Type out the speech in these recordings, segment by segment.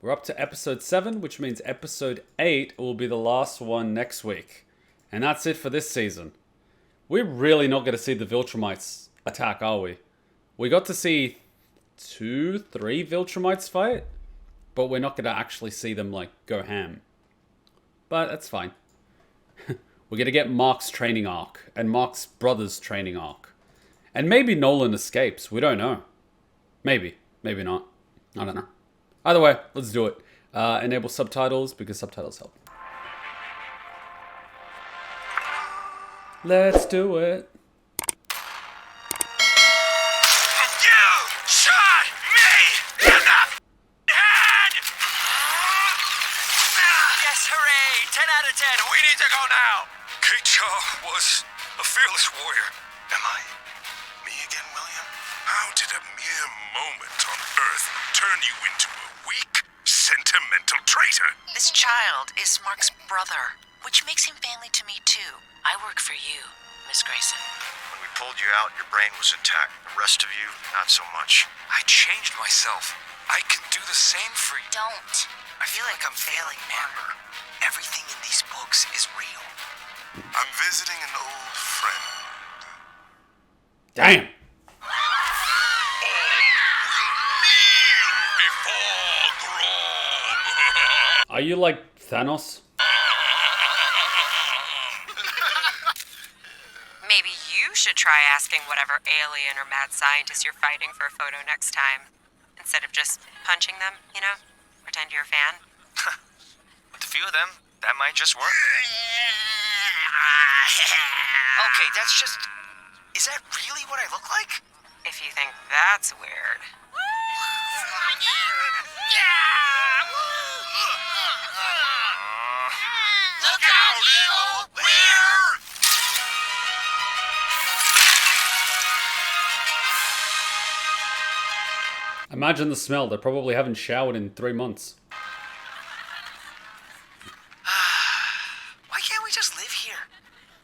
We're up to episode 7, which means episode 8 will be the last one next week. And that's it for this season. We're really not going to see the Viltrumites attack, are we? We got to see 2, 3 Viltrumites fight, but we're not going to actually see them, like, go ham. But that's fine. We're going to get Mark's training arc, and Mark's brother's training arc. And maybe Nolan escapes, we don't know. Maybe, maybe not. I don't know. Either way, let's do it. Enable subtitles, because subtitles help. Let's do it. You shot me in the head! Yes, hooray! 10 out of 10. We need to go now. K-Cha was a fearless warrior. Am I me again, William? How did a mere moment on Earth turn you into a weak, sentimental traitor? This child is Mark's brother, which makes him family to me too. I work for you, Miss Grayson. When we pulled you out, your brain was intact. The rest of you, not so much. I changed myself. I can do the same for you. Don't. I feel like I'm failing, Amber. Everything in these books is real. I'm visiting an old friend. Damn. Are you like Thanos? Maybe you should try asking whatever alien or mad scientist you're fighting for a photo next time. Instead of just punching them, you know? Pretend you're a fan. With a few of them, that might just work. Okay, that's just... Is that really what I look like? If you think that's weird. Look out, evil! Weird! Imagine the smell. They probably haven't showered in 3 months. Why can't we just live here?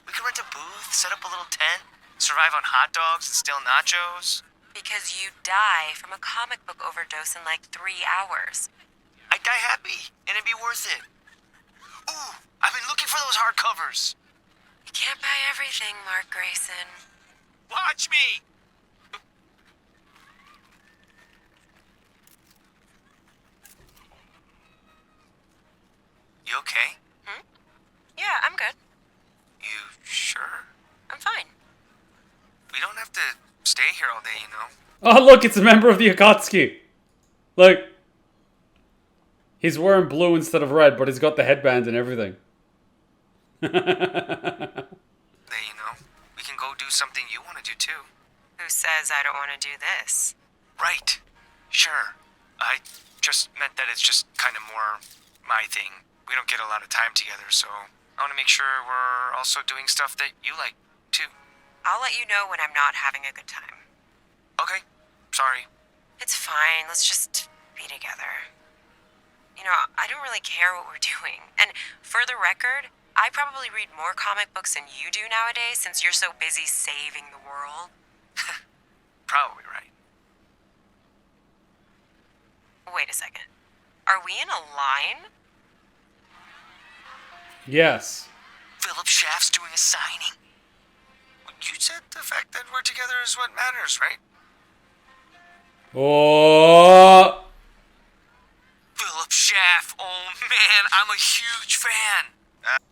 We could rent a booth, set up a little tent, survive on hot dogs and steal nachos. Because you die from a comic book overdose in like 3 hours. I'd die happy, and it'd be worth it. Ooh, I've been looking for those hardcovers. You can't buy everything, Mark Grayson. Watch me! You okay? Yeah, I'm good. You sure? I'm fine. We don't have to stay here all day, you know. Oh, look, it's a member of the Akatsuki. Look. He's wearing blue instead of red, but he's got the headband and everything. Hey, you know, we can go do something you want to do too. Who says I don't want to do this? Right. Sure. I just meant that it's just kind of more my thing. We don't get a lot of time together, so I want to make sure we're also doing stuff that you like too. I'll let you know when I'm not having a good time. Okay. Sorry. It's fine. Let's just be together. You know, I don't really care what we're doing. And for the record, I probably read more comic books than you do nowadays since you're so busy saving the world. Probably right. Wait a second. Are we in a line? Yes. Philip Schaff's doing a signing. You said the fact that we're together is what matters, right? Oh. Philip Schaff, oh man, I'm a huge fan.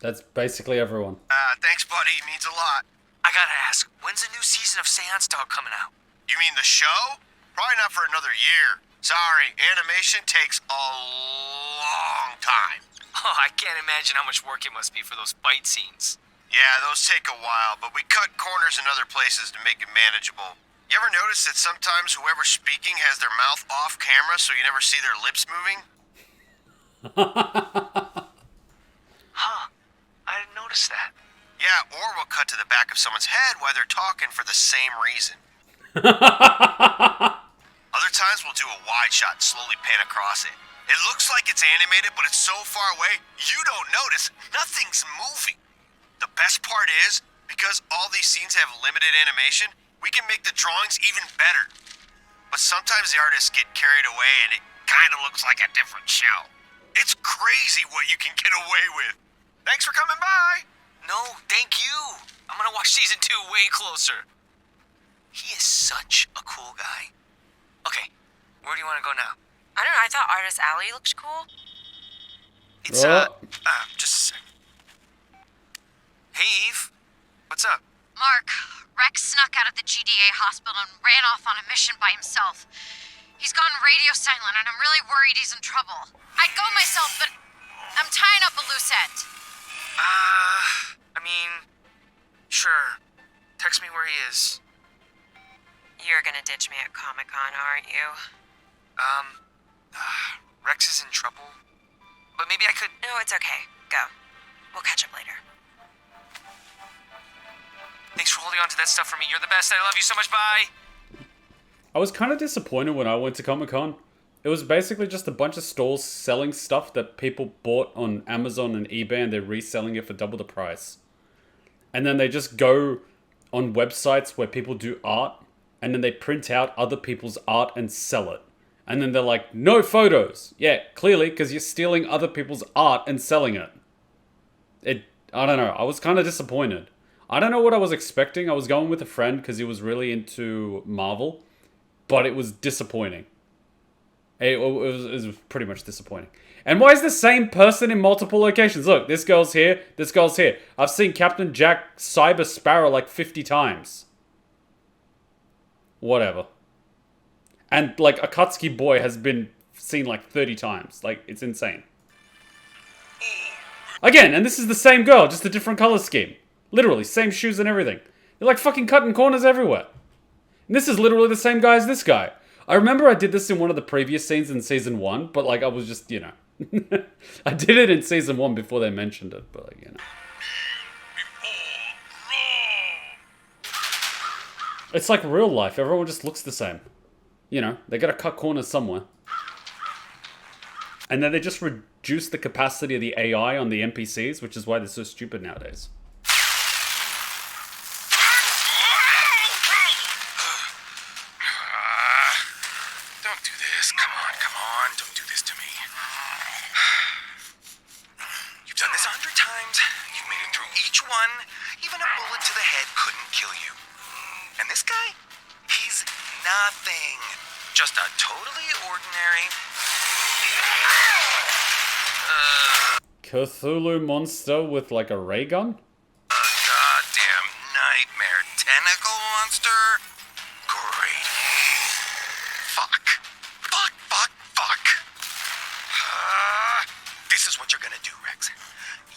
That's basically everyone. Thanks, buddy. Means a lot. I gotta ask, when's the new season of Seance Dog coming out? You mean the show? Probably not for another year. Sorry, animation takes a long time. Oh, I can't imagine how much work it must be for those fight scenes. Yeah, those take a while, but we cut corners in other places to make it manageable. You ever notice that sometimes whoever's speaking has their mouth off camera so you never see their lips moving? Huh, I didn't notice that. Yeah, or we'll cut to the back of someone's head while they're talking for the same reason. Other times we'll do a wide shot and slowly pan across it. It looks like it's animated, but it's so far away, you don't notice. Nothing's moving. The best part is, because all these scenes have limited animation, we can make the drawings even better. But sometimes the artists get carried away and kinda looks like a different show. It's crazy what you can get away with. Thanks for coming by. No, thank you. I'm gonna watch season 2 way closer. He is such a cool guy. Okay, where do you want to go now? I don't know, I thought Artist Alley looked cool. It's, just a sec. Hey, Eve. What's up? Mark, Rex snuck out of the GDA hospital and ran off on a mission by himself. He's gone radio silent and I'm really worried he's in trouble. I'd go myself, but I'm tying up a loose end. I mean, sure. Text me where he is. You're gonna ditch me at Comic-Con, aren't you? Rex is in trouble. But maybe I could... No, it's okay. Go. We'll catch up later. Thanks for holding on to that stuff for me. You're the best. I love you so much. Bye! I was kind of disappointed when I went to Comic-Con. It was basically just a bunch of stalls selling stuff that people bought on Amazon and eBay and they're reselling it for double the price. And then they just go on websites where people do art and then they print out other people's art and sell it. And then they're like, no photos. Yeah, clearly, because you're stealing other people's art and selling it. I don't know. I was kind of disappointed. I don't know what I was expecting. I was going with a friend because he was really into Marvel. But it was disappointing. It was pretty much disappointing. And why is the same person in multiple locations? Look, this girl's here. This girl's here. I've seen Captain Jack Cyber Sparrow like 50 times. Whatever. And, like, Akatsuki Boy has been seen, like, 30 times. Like, it's insane. Again, and this is the same girl, just a different color scheme. Literally, same shoes and everything. They're, like, fucking cutting corners everywhere. And this is literally the same guy as this guy. I remember I did this in one of the previous scenes in Season 1, but, like, I was just, you know. I did it in Season 1 before they mentioned it, but, like, you know. It's like real life. Everyone just looks the same. You know, they gotta cut corners somewhere. And then they just reduce the capacity of the AI on the NPCs, which is why they're so stupid nowadays. Don't do this. Come on. Don't do this to me. You've done this 100 times. You've made it through each one. Even a bullet to the head couldn't kill you. And this guy? He's nothing. Just a totally ordinary... Cthulhu monster with like a ray gun? A goddamn nightmare tentacle monster? Great. Fuck. This is what you're gonna do, Rex.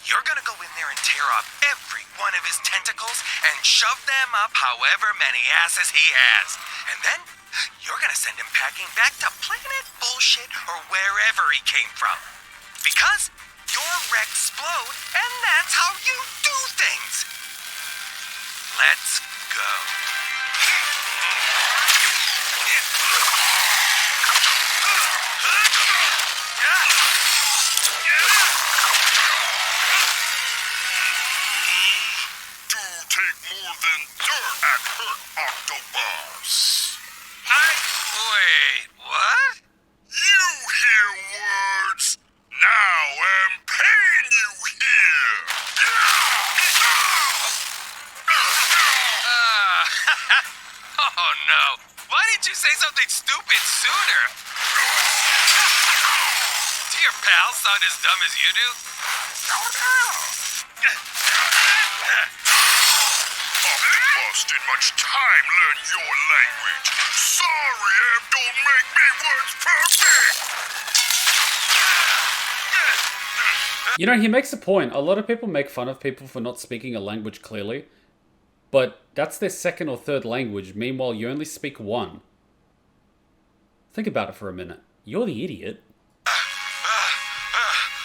You're gonna go in there and tear off every one of his tentacles and shove them up however many asses he has. And then, you're gonna send him packing back to Planet Bullshit or wherever he came from. Because you're Rex-Splode, and that's how you do things. Let's go. Do take more than dirt at hurt Octobus. Wait, what? You hear words. Now am pain you hear. Oh no. Why didn't you say something stupid sooner? Do your pals sound as dumb as you do? Octobus did much time learn your language. Sorry, Em, don't make me words perfect. You know, he makes a point. A lot of people make fun of people for not speaking a language clearly. But that's their second or third language. Meanwhile, you only speak one. Think about it for a minute. You're the idiot.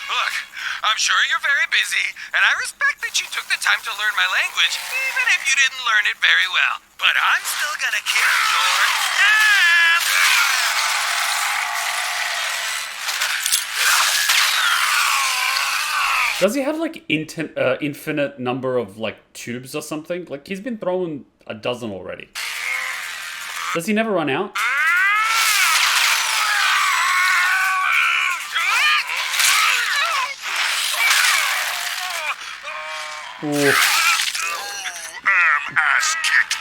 Look, I'm sure you're very busy, and I respect that you took the time to learn my language, even if you didn't learn it very well. But I'm still gonna kick your ass! Does he have like infinite number of like tubes or something? Like he's been thrown a dozen already. Does he never run out? Ooh. Ass kicked.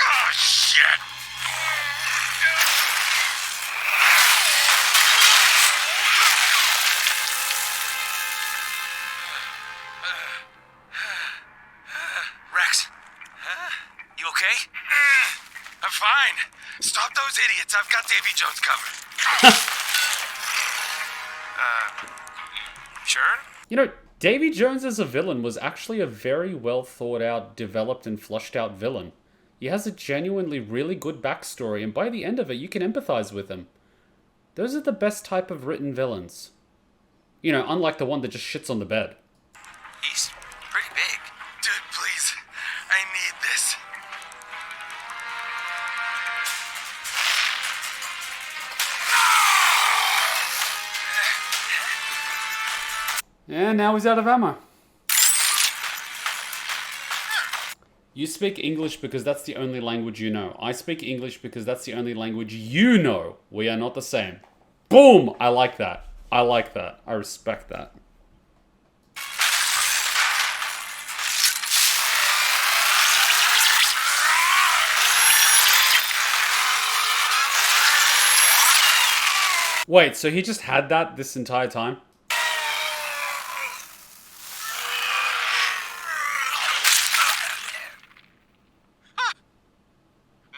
Oh, shit. Rex, you okay? I'm fine. Stop those idiots. I've got Davy Jones covered. Sure? You know, Davy Jones as a villain was actually a very well thought out, developed, and flushed out villain. He has a genuinely really good backstory, and by the end of it, you can empathize with him. Those are the best type of written villains. You know, unlike the one that just shits on the bed. He's pretty big. Dude, please. I need this. And now he's out of ammo. You speak English because that's the only language you know. I speak English because that's the only language you know. We are not the same. Boom! I like that. I like that. I respect that. Wait, so he just had that this entire time?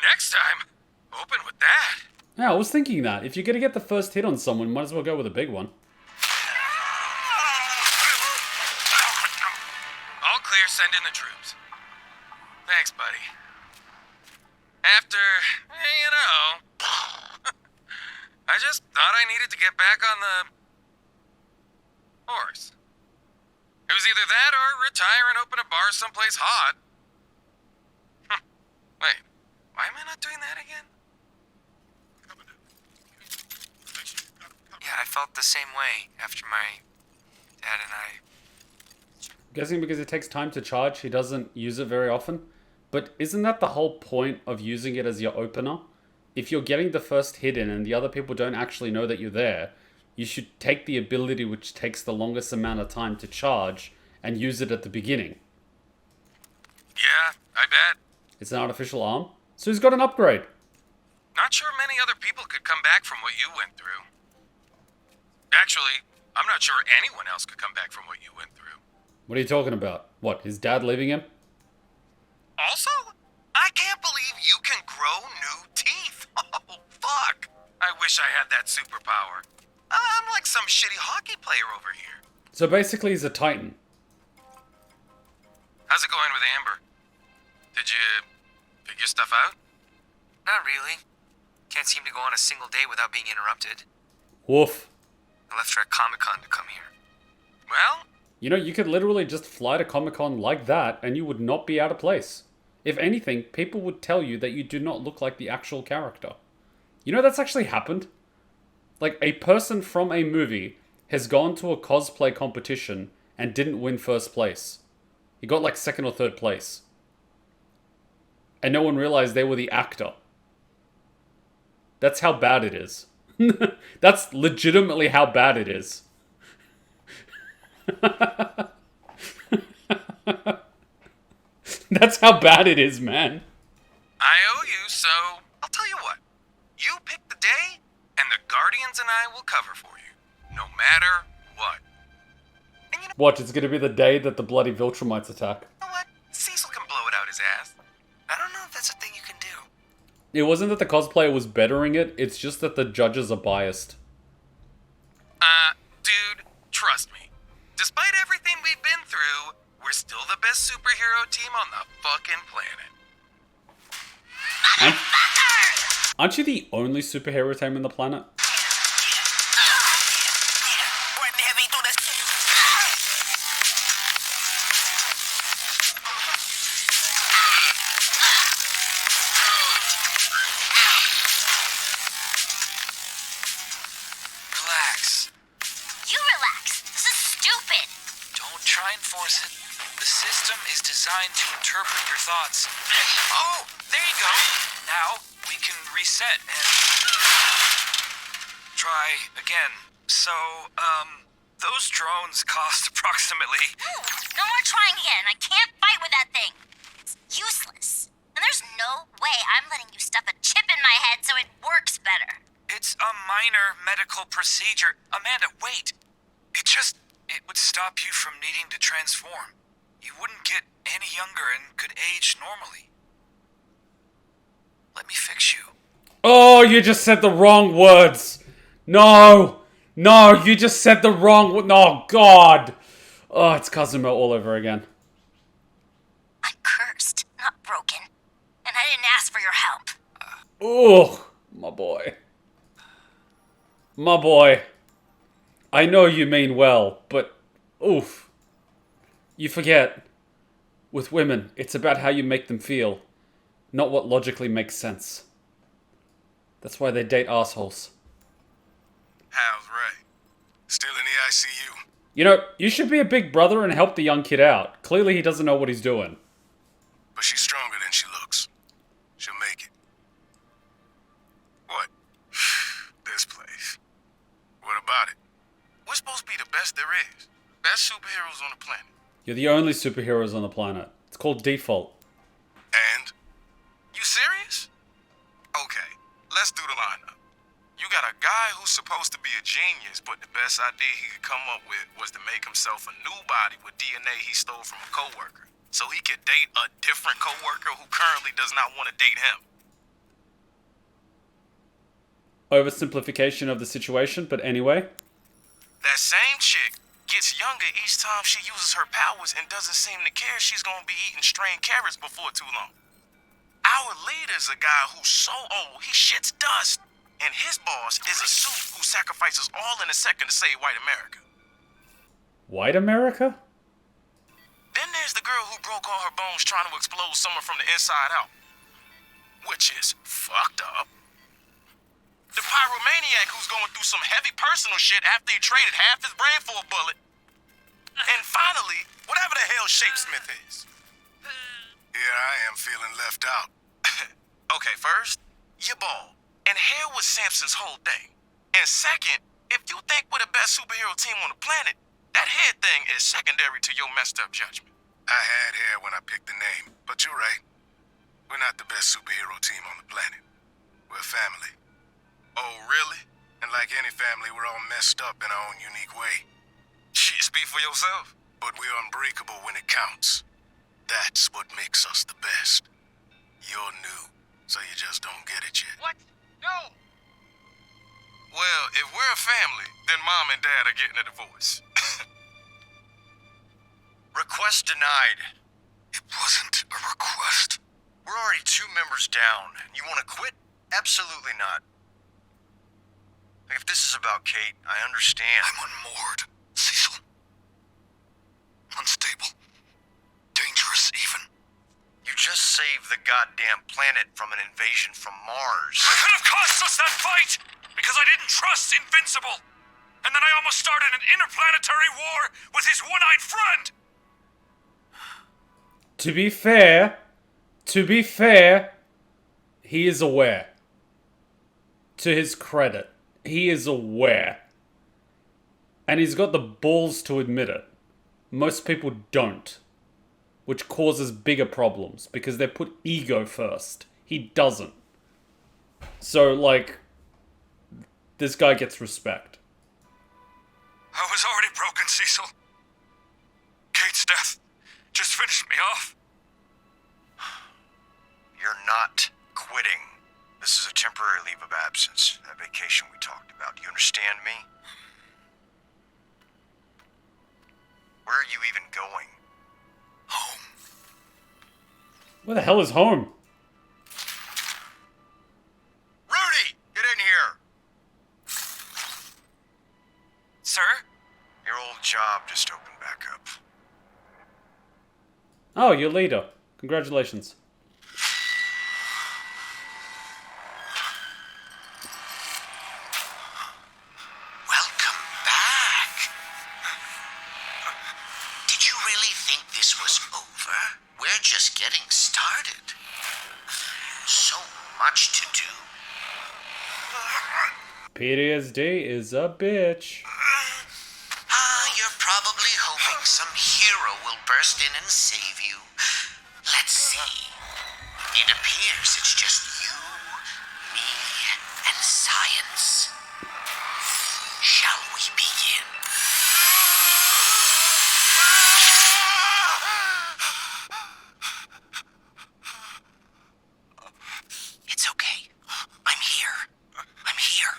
Next time, open with that. Yeah, I was thinking that. If you're gonna get the first hit on someone, might as well go with a big one. All clear, send in the troops. Thanks, buddy. After, you know, I just thought I needed to get back on the horse. It was either that or retire and open a bar someplace hot. Wait, why am I not doing that again? Yeah, I felt the same way after my dad and I... Guessing because it takes time to charge, he doesn't use it very often. But isn't that the whole point of using it as your opener? If you're getting the first hit in and the other people don't actually know that you're there, you should take the ability which takes the longest amount of time to charge and use it at the beginning. Yeah, I bet. It's an artificial arm, so he's got an upgrade. Not sure many other people could come back from what you went through. Actually, I'm not sure anyone else could come back from what you went through. What are you talking about? What, his dad leaving him? Also, I can't believe you can grow new teeth. Oh, fuck. I wish I had that superpower. I'm like some shitty hockey player over here. So basically he's a titan. How's it going with Amber? Did you figure stuff out? Not really. Can't seem to go on a single day without being interrupted. Woof. I left her at Comic-Con to come here. Well? You know, you could literally just fly to Comic-Con like that and you would not be out of place. If anything, people would tell you that you do not look like the actual character. You know, that's actually happened. Like, a person from a movie has gone to a cosplay competition and didn't win first place. He got like second or third place. And no one realized they were the actor. That's how bad it is. That's legitimately how bad it is. That's how bad it is, man. I owe you, so I'll tell you what. You pick the day, and the Guardians and I will cover for you. No matter what. And you know Watch, it's gonna be the day that the bloody Viltrumites attack. what? Cecil can blow it out his ass. I don't know if that's a thing you can do. It wasn't that the cosplayer was bettering it, it's just that the judges are biased. Dude, trust me. Despite everything we've been through, we're still the best superhero team on the fucking planet. Aren't you the only superhero team on the planet? Relax. You relax. This is stupid. Don't try and force it. The system is designed to interpret your thoughts. Oh, there you go. Now we can reset and try again. So, those drones cost approximately... No more trying again. I can't fight with that thing. It's useless. And there's no way I'm letting you stuff a chip in my head so it works better. It's a minor medical procedure. Amanda, wait. It would stop you from needing to transform. You wouldn't get any younger and could age normally. Let me fix you. Oh, you just said the wrong words. No, you just said the wrong. No, God. Oh, it's Kazuma all over again. I'm cursed, not broken. And I didn't ask for your help. Oh, my boy. My boy. I know you mean well, but oof. You forget. With women, it's about how you make them feel, not what logically makes sense. That's why they date assholes. How's Ray? Still in the ICU? You know, you should be a big brother and help the young kid out. Clearly he doesn't know what he's doing. But she's stronger than she looks. She'll make it. What? This place. What about it? We're supposed to be the best there is. Best superheroes on the planet. You're the only superheroes on the planet. It's called default. And? You serious? Okay, let's do the lineup. You got a guy who's supposed to be a genius, but the best idea he could come up with was to make himself a new body with DNA he stole from a coworker, so he could date a different coworker who currently does not want to date him. Oversimplification of the situation, but anyway. That same chick gets younger each time she uses her powers and doesn't seem to care she's gonna be eating strained carrots before too long. Our leader's a guy who's so old he shits dust, and his boss is a suit who sacrifices all in a second to save white America. White America? Then there's the girl who broke all her bones trying to explode someone from the inside out, which is fucked up. The pyromaniac who's going through some heavy personal shit after he traded half his brain for a bullet. And finally, whatever the hell Shapesmith is. Yeah, I am feeling left out. Okay, first, you're bald. And hair was Samson's whole thing. And second, if you think we're the best superhero team on the planet, that head thing is secondary to your messed up judgment. I had hair when I picked the name, but you're right. We're not the best superhero team on the planet. We're a family. Oh, really? And like any family, we're all messed up in our own unique way. Shit, speak for yourself. But we're unbreakable when it counts. That's what makes us the best. You're new, so you just don't get it yet. What? No! Well, if we're a family, then Mom and Dad are getting a divorce. Request denied. It wasn't a request. We're already 2 members down. You want to quit? Absolutely not. If this is about Kate, I understand. I'm unmoored, Cecil. Unstable. Dangerous, even. You just saved the goddamn planet from an invasion from Mars. It could have cost us that fight! Because I didn't trust Invincible! And then I almost started an interplanetary war with his one-eyed friend! To be fair, he is aware. To his credit, he is aware. And he's got the balls to admit it. Most people don't. Which causes bigger problems, because they put ego first. He doesn't. So, like, this guy gets respect. I was already broken, Cecil. Kate's death just finished me off. You're not quitting. This is a temporary leave of absence. That vacation we talked about. Do you understand me? Where are you even going? Home. Where the hell is home? Rudy! Get in here! Sir? Your old job just opened back up. Oh, your leader. Congratulations. Welcome back. Did you really think this was over? We're just getting started. So much to do. PTSD is a bitch. You're probably hoping some hero will burst in and save you. Let's see. It appears it's just you, me, and science. Shall we begin? It's okay. I'm here. I'm here.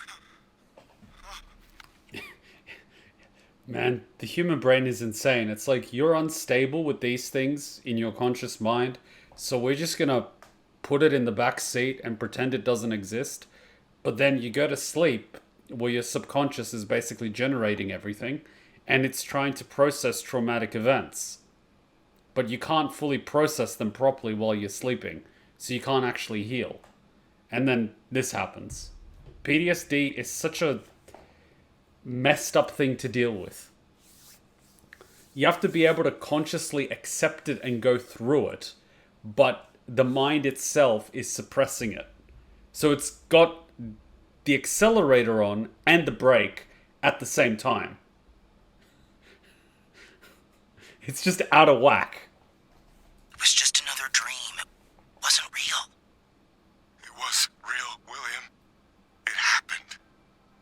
Man, the human brain is insane. It's like you're unstable with these things in your conscious mind, so we're just gonna put it in the back seat and pretend it doesn't exist. But then you go to sleep where your subconscious is basically generating everything and it's trying to process traumatic events. But you can't fully process them properly while you're sleeping, so you can't actually heal. And then this happens. PTSD is such a messed up thing to deal with. You have to be able to consciously accept it and go through it, but the mind itself is suppressing it. So it's got the accelerator on and the brake at the same time. It's just out of whack. It was just another dream. It wasn't real. It was real, William. It happened.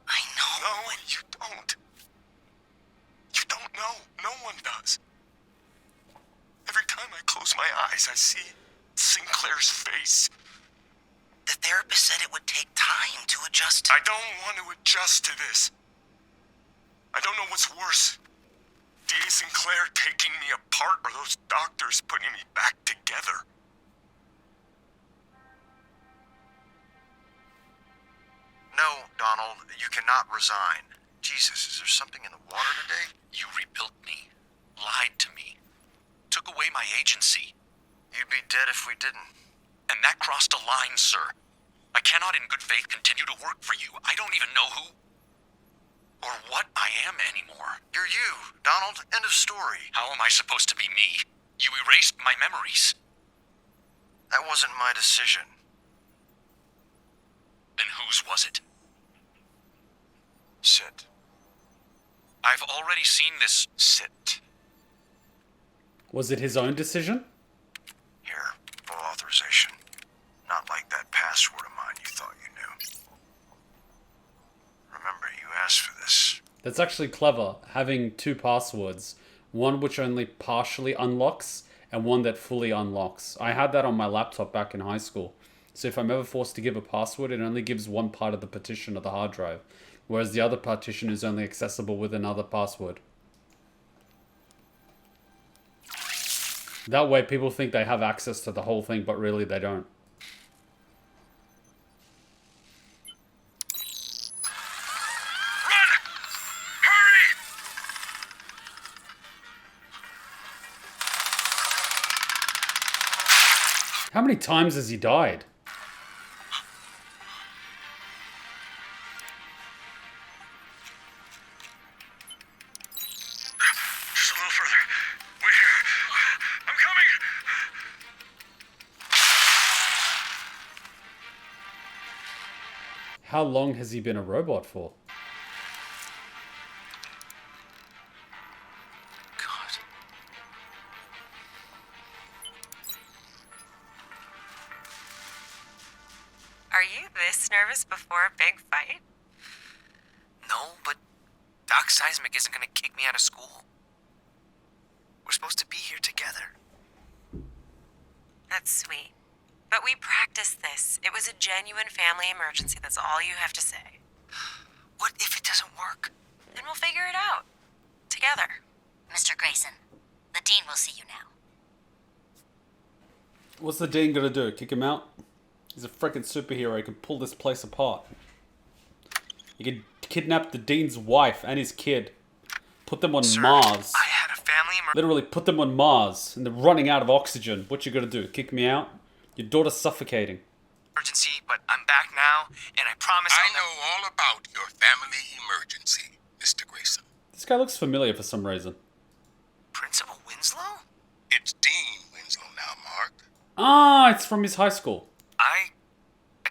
I know. No, you don't. You don't know. No one does. Every time I close my eyes, I see Sinclair's face. The therapist said it would take time to adjust. I don't want to adjust to this. I don't know what's worse. D.A. Sinclair taking me apart or those doctors putting me back together. No, Donald, you cannot resign. Jesus, is there something in the water today? You rebuilt me, lied to me, took away my agency. You'd be dead if we didn't. And that crossed a line, sir. I cannot in good faith continue to work for you. I don't even know who or what I am anymore. You're you, Donald. End of story. How am I supposed to be me? You erased my memories. That wasn't my decision. Then whose was it? Sit. I've already seen this. Sit. Was it his own decision? Here, full authorization. Not like that password of mine you thought you knew. Remember, you asked for this. That's actually clever, having two passwords. One which only partially unlocks, and one that fully unlocks. I had that on my laptop back in high school. So if I'm ever forced to give a password, it only gives one part of the partition of the hard drive, whereas the other partition is only accessible with another password. That way people think they have access to the whole thing, but really they don't. Run! Hurry! How many times has he died? Just a little further. Wait here. I'm coming! How long has he been a robot for? God. Are you this nervous before a big fight? No, but Doc Seismic isn't gonna kick me out of school. We're supposed to be here together. That's sweet. But we practiced this. It was a genuine family emergency. That's all you have to say. What if it doesn't work? Then we'll figure it out. Together. Mr. Grayson, the dean will see you now. What's the dean gonna do? Kick him out? He's a freaking superhero. He can pull this place apart. You can kidnap the dean's wife and his kid. Put them on Sir, Mars. I had a family emergency. Literally put them on Mars and they're running out of oxygen. What you gonna do? Kick me out? Your daughter's suffocating. But I'm back now, and I promise I I'll know all about your family emergency, Mr. Grayson. This guy looks familiar for some reason. Principal Winslow? It's Dean Winslow now, Mark. Ah, it's from his high school. I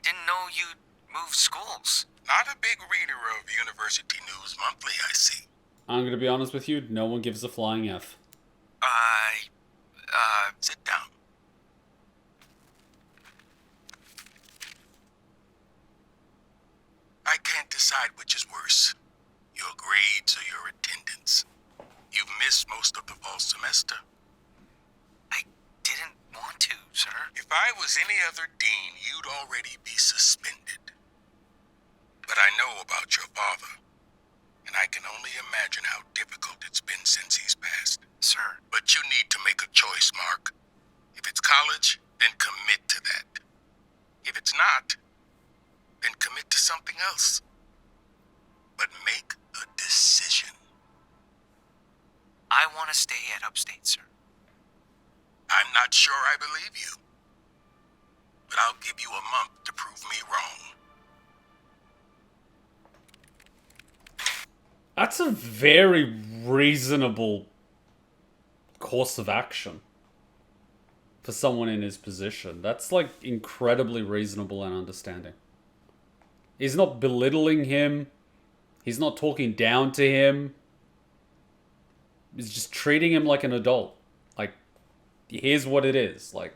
didn't know you'd moved of schools. Not a big reader of University News Monthly, I see. I'm gonna be honest with you, no one gives a flying F. Sit down. I can't decide which is worse, your grades or your attendance. You've missed most of the fall semester. I didn't want to, sir. If I was any other dean, you'd already be suspended. But I know about your father, and I can only imagine how difficult it's been since he's passed. Sir. But you need to make a choice, Mark. If it's college, then commit to that. If it's not, then commit to something else. But make a decision. I want to stay at Upstate, sir. I'm not sure I believe you. But I'll give you a month to prove me wrong. That's a very reasonable course of action for someone in his position. That's like incredibly reasonable and understanding. He's not belittling him. He's not talking down to him. He's just treating him like an adult. Like, here's what it is. Like,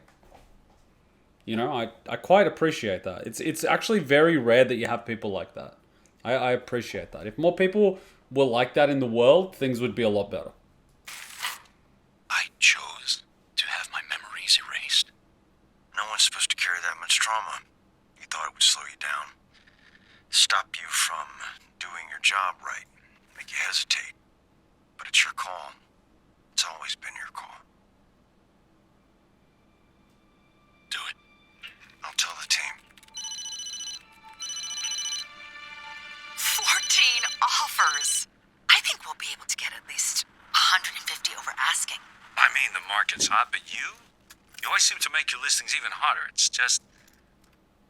you know, I quite appreciate that. It's actually very rare that you have people like that. I appreciate that. If more people were like that in the world, things would be a lot better. I chose to have my memories erased. No one's supposed to carry that much trauma. You thought it would slow you down, stop you from doing your job right, make you hesitate. But it's your call. It's always been your call. Do it. I'll tell the team. 14 offers. I think we'll be able to get at least 150 over asking. I mean, the market's hot, but you always seem to make your listings even hotter. It's just,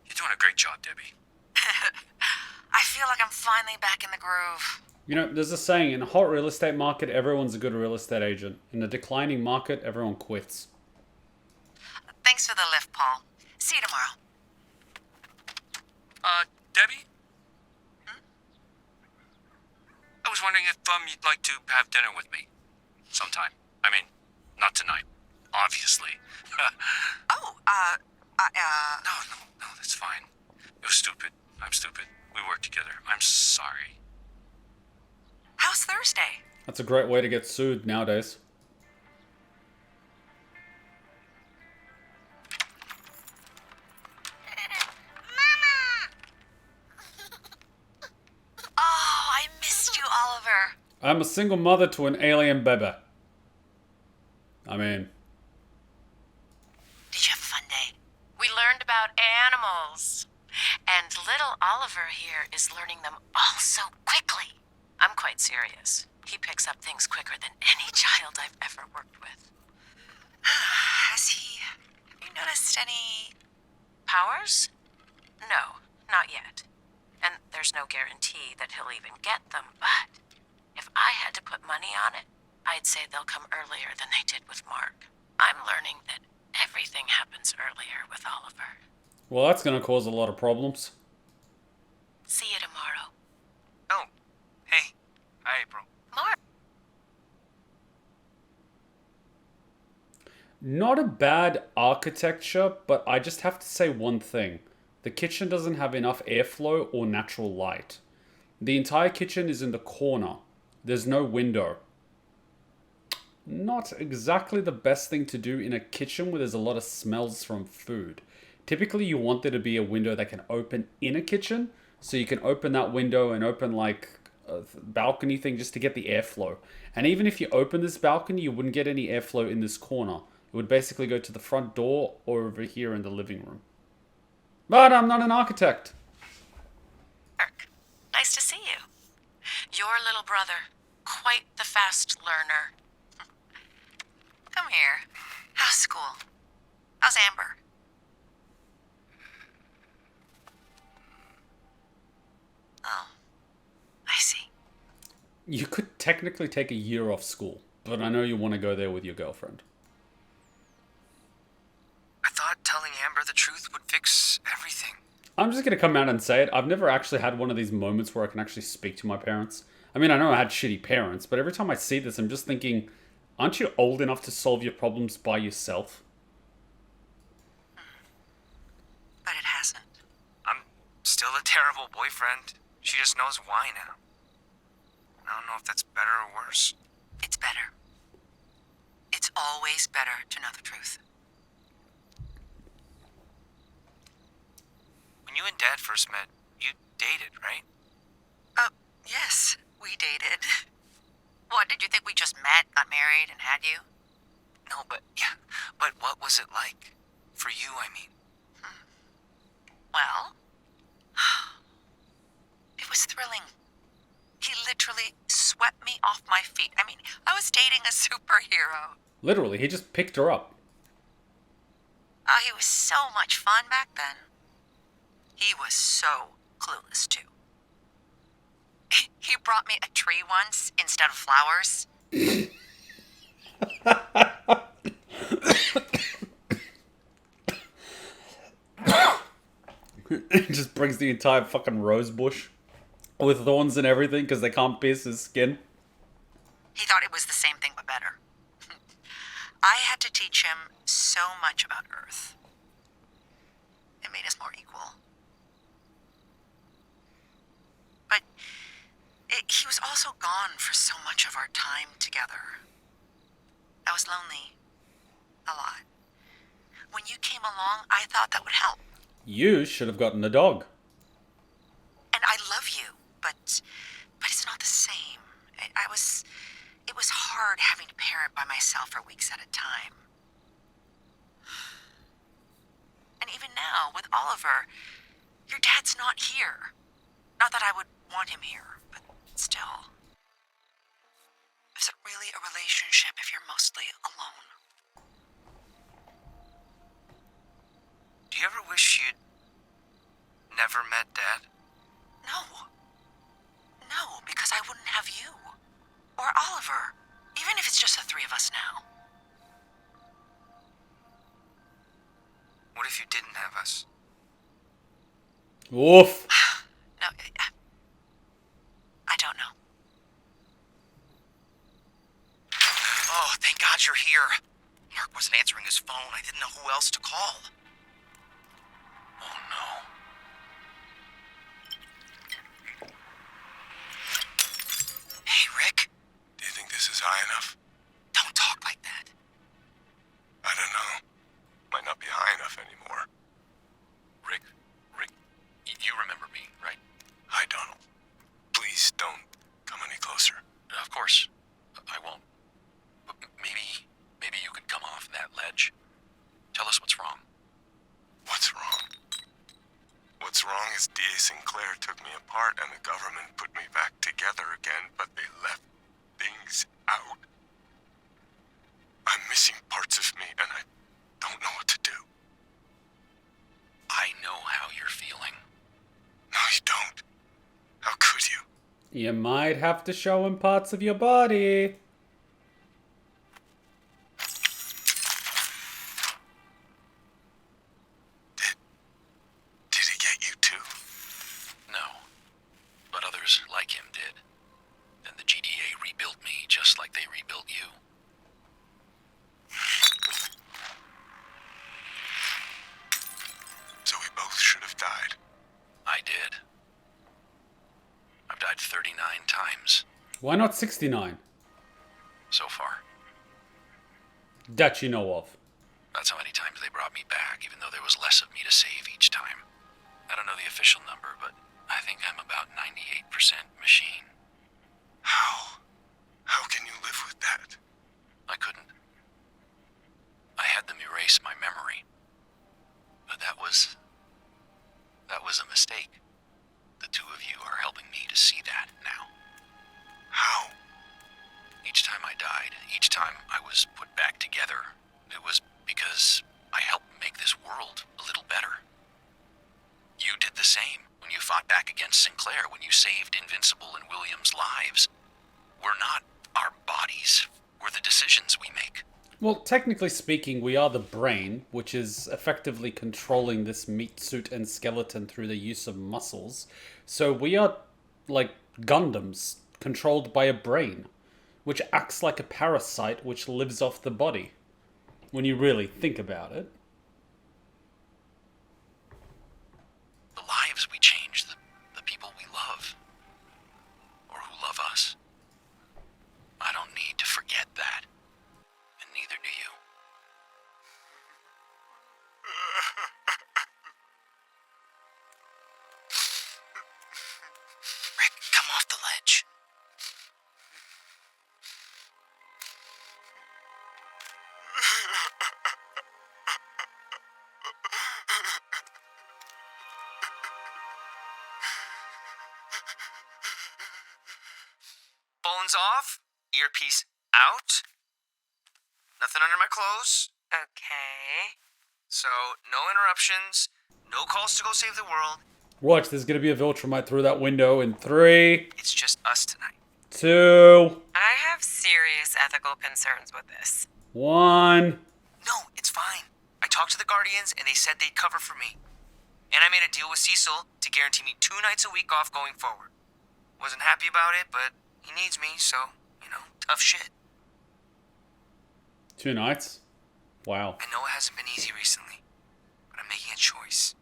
you're doing a great job, Debbie. I feel like I'm finally back in the groove. You know, there's a saying, in a hot real estate market, everyone's a good real estate agent. In a declining market, everyone quits. Thanks for the lift, Paul. See you tomorrow. Debbie? I was wondering if you'd like to have dinner with me sometime. I mean, not tonight, obviously. No, that's fine. It was stupid. I'm stupid. We work together. I'm sorry. How's Thursday? That's a great way to get sued nowadays. Oh, I missed you, Oliver. I'm a single mother to an alien baby. I mean... Did you have a fun day? We learned about animals. And little Oliver here is learning them all so quickly. I'm quite serious. He picks up things quicker than any child I've ever worked with. Have you noticed any Powers? No, not yet. And there's no guarantee that he'll even get them, but if I had to put money on it, I'd say they'll come earlier than they did with Mark. I'm learning that everything happens earlier with Oliver. Well, that's going to cause a lot of problems. See you tomorrow. Oh, hey. Hi, April. Mark. Not a bad architecture, but I just have to say one thing. The kitchen doesn't have enough airflow or natural light. The entire kitchen is in the corner. There's no window. Not exactly the best thing to do in a kitchen where there's a lot of smells from food. Typically, you want there to be a window that can open in a kitchen, so you can open that window and open like a balcony thing just to get the airflow. And even if you open this balcony, you wouldn't get any airflow in this corner. It would basically go to the front door or over here in the living room. But I'm not an architect. Mark, nice to see you. Your little brother, quite the fast learner. Come here. How's school? How's Amber? Oh, I see. You could technically take a year off school, but I know you want to go there with your girlfriend. I thought telling Amber the truth would fix everything. I'm just gonna come out and say it. I've never actually had one of these moments where I can actually speak to my parents. I mean, I know I had shitty parents, but every time I see this, I'm just thinking, aren't you old enough to solve your problems by yourself? But it hasn't. I'm still a terrible boyfriend. She just knows why now. I don't know if that's better or worse. It's better. It's always better to know the truth. When you and Dad first met, you dated, right? Yes, we dated. What, did you think we just met, got married, and had you? No, but what was it like? For you, I mean. Well, it was thrilling. He literally swept me off my feet. I mean, I was dating a superhero. Literally, he just picked her up. Oh, he was so much fun back then. He was so clueless, too. He brought me a tree once instead of flowers. He just brings the entire fucking rose bush with thorns and everything because they can't pierce his skin. He thought it was the same thing but better. I had to teach him so much about Earth. It made us more equal. But he was also gone for so much of our time together. I was lonely. A lot. When you came along, I thought that would help. You should have gotten a dog. And I love you, but it's not the same. It was hard having to parent by myself for weeks at a time. And even now, with Oliver, your dad's not here. Not that I would want him here, but still. Is it really a relationship if you're mostly alone? Do you ever wish you'd never met Dad? No. No, because I wouldn't have you. Or Oliver. Even if it's just the three of us now. What if you didn't have us? Woof. No, I don't know. Oh, thank God you're here. Mark wasn't answering his phone. I didn't know who else to call. Oh no. Hey, Rick. Do you think this is high enough? Don't talk like that. I don't know. Might not be high enough anymore. Rick, you remember me, right? Hi, Donald. Please don't come any closer. Of course, I won't. But maybe you could come off that ledge. Tell us what's wrong. What's wrong? What's wrong is D.A. Sinclair took me apart and the government put me back together again, but they left things out. I'm missing parts of me and I don't know what to do. I know how you're feeling. No, you don't. How could you? You might have to show him parts of your body. Did he get you too? No. But others like him did. Then the GDA rebuilt me just like they rebuilt you. So we both should have died. I did. I've died 39 times Why not 69? so far. That you know of. That's how many times they brought me back, even though there was less of me to save each time. I don't know the official number, but I think I'm about 98% machine. How? How can you live with that? I couldn't. I had them erase my memory. But that was a mistake. The two of you are helping me to see that now. How? Each time I died, each time I was put back together, it was because I helped make this world a little better. You did the same when you fought back against Sinclair, when you saved Invincible and William's lives. We're not our bodies. We're the decisions we make. Well, technically speaking, we are the brain, which is effectively controlling this meat suit and skeleton through the use of muscles. So we are like Gundams, controlled by a brain, which acts like a parasite which lives off the body, when you really think about it. The lives we change, the people we love, or who love us. I don't need to forget that, and neither do you. Rick, come off the ledge. Phones off, earpiece out. Nothing under my clothes. Okay. So, no interruptions, no calls to go save the world. Watch, there's gonna be a Viltrumite through that window in 3, It's just us tonight. 2, I have serious ethical concerns with this. 1. No, it's fine. I talked to the Guardians and they said they'd cover for me. And I made a deal with Cecil to guarantee me 2 nights a week off going forward. Wasn't happy about it, but he needs me, so, tough shit. 2 nights? Wow. I know it hasn't been easy recently, but I'm making a choice.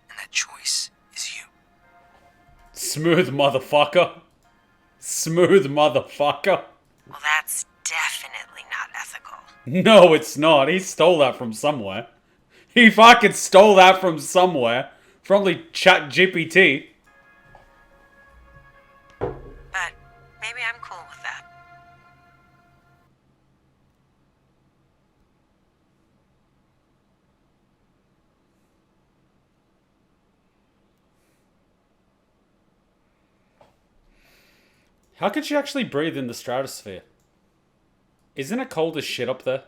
And that choice is you. Smooth motherfucker. Smooth motherfucker. Well, that's definitely not ethical. No, it's not. He stole that from somewhere. He fucking stole that from somewhere. Probably ChatGPT. But maybe I'm cool with that. How could she actually breathe in the stratosphere? Isn't it cold as shit up there?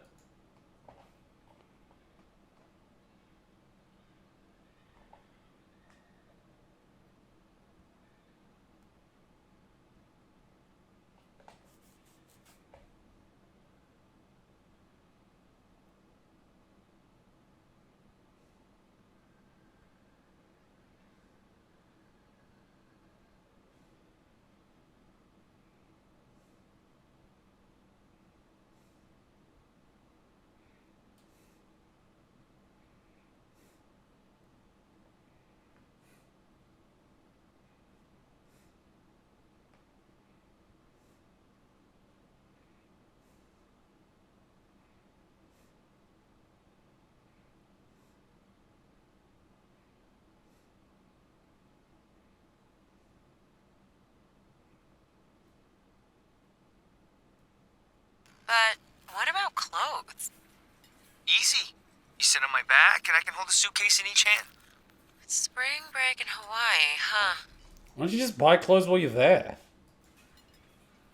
But what about clothes? Easy. You sit on my back and I can hold a suitcase in each hand. Spring break in Hawaii, huh? Why don't you just buy clothes while you're there?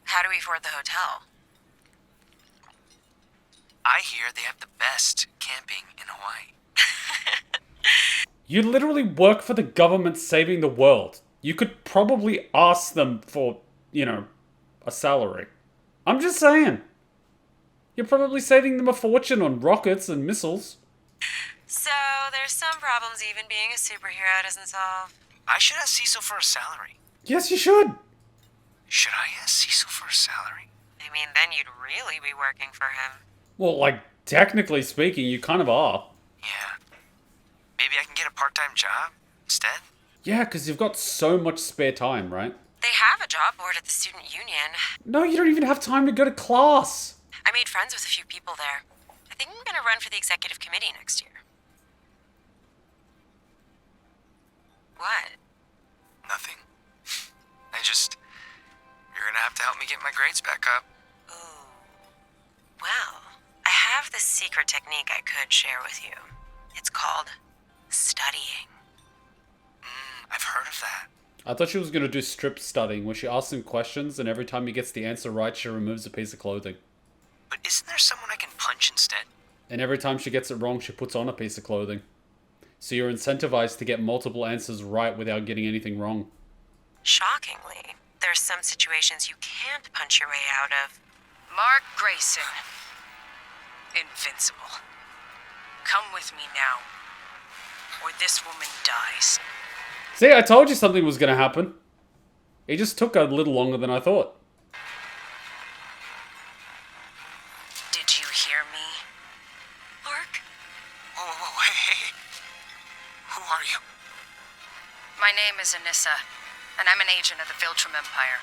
How do we afford the hotel? I hear they have the best camping in Hawaii. You literally work for the government saving the world. You could probably ask them for, a salary. I'm just saying. You're probably saving them a fortune on rockets and missiles. So, there's some problems even being a superhero doesn't solve. I should ask Cecil for a salary. Yes, you should. Should I ask Cecil for a salary? I mean, then you'd really be working for him. Well, technically speaking, you kind of are. Yeah. Maybe I can get a part-time job instead? Yeah, because you've got so much spare time, right? They have a job board at the student union. No, you don't even have time to go to class. I made friends with a few people there. I think I'm gonna run for the executive committee next year. What? Nothing. You're gonna have to help me get my grades back up. Ooh. Well, I have this secret technique I could share with you. It's called studying. I've heard of that. I thought she was going to do strip studying, where she asks him questions, and every time he gets the answer right, she removes a piece of clothing. But isn't there someone I can punch instead? And every time she gets it wrong, she puts on a piece of clothing. So you're incentivized to get multiple answers right without getting anything wrong. Shockingly, there's some situations you can't punch your way out of. Mark Grayson. Invincible. Come with me now, or this woman dies. See, I told you something was going to happen. It just took a little longer than I thought. Did you hear me? Mark? Whoa, hey. Who are you? My name is Anissa, and I'm an agent of the Viltrum Empire.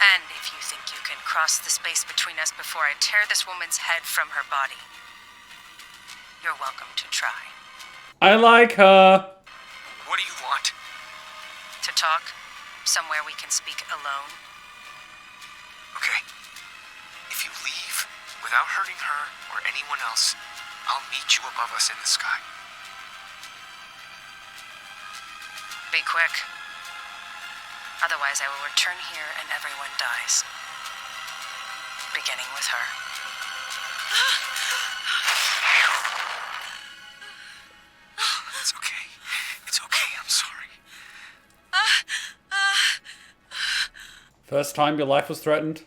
And if you think you can cross the space between us before I tear this woman's head from her body, you're welcome to try. I like her. What do you want? To talk? Somewhere we can speak alone? Okay. If you leave without hurting her or anyone else, I'll meet you above us in the sky. Be quick. Otherwise, I will return here and everyone dies. Beginning with her. It's okay. It's okay. I'm sorry. First time your life was threatened?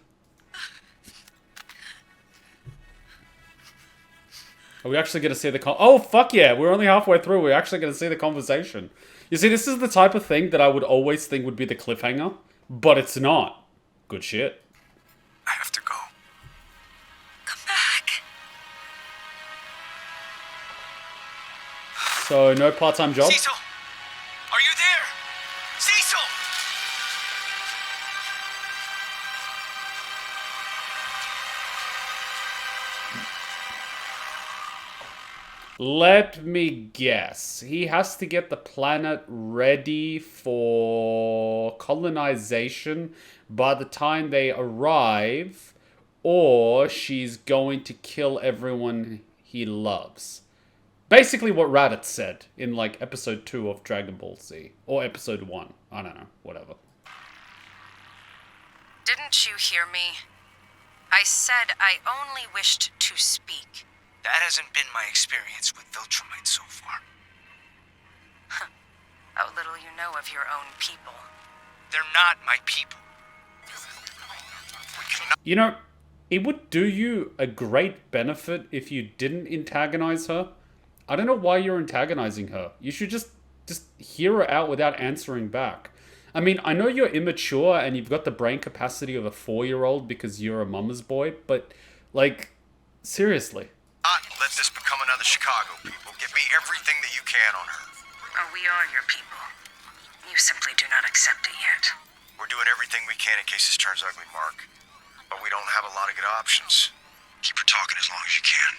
Are we actually going to see the oh, fuck yeah. We're only halfway through. We're actually going to see the conversation. You see, this is the type of thing that I would always think would be the cliffhanger, but it's not. Good shit. I have to go. Come back. So, no part-time job? Cecil! Are you there? Cecil! Let me guess. He has to get the planet ready for colonization by the time they arrive, or she's going to kill everyone he loves. Basically what Raditz said in, like, episode 2 of Dragon Ball Z. Or episode 1. I don't know. Whatever. Didn't you hear me? I said I only wished to speak. That hasn't been my experience with Viltrumites so far. How little you know of your own people. They're not my people. You know, it would do you a great benefit if you didn't antagonize her. I don't know why you're antagonizing her. You should just hear her out without answering back. I mean, I know you're immature and you've got the brain capacity of a 4-year-old because you're a mama's boy, but, like, seriously. Not let this become another Chicago, people. Give me everything that you can on her. Oh, we are your people. You simply do not accept it yet. We're doing everything we can in case this turns ugly, Mark. But we don't have a lot of good options. Keep her talking as long as you can.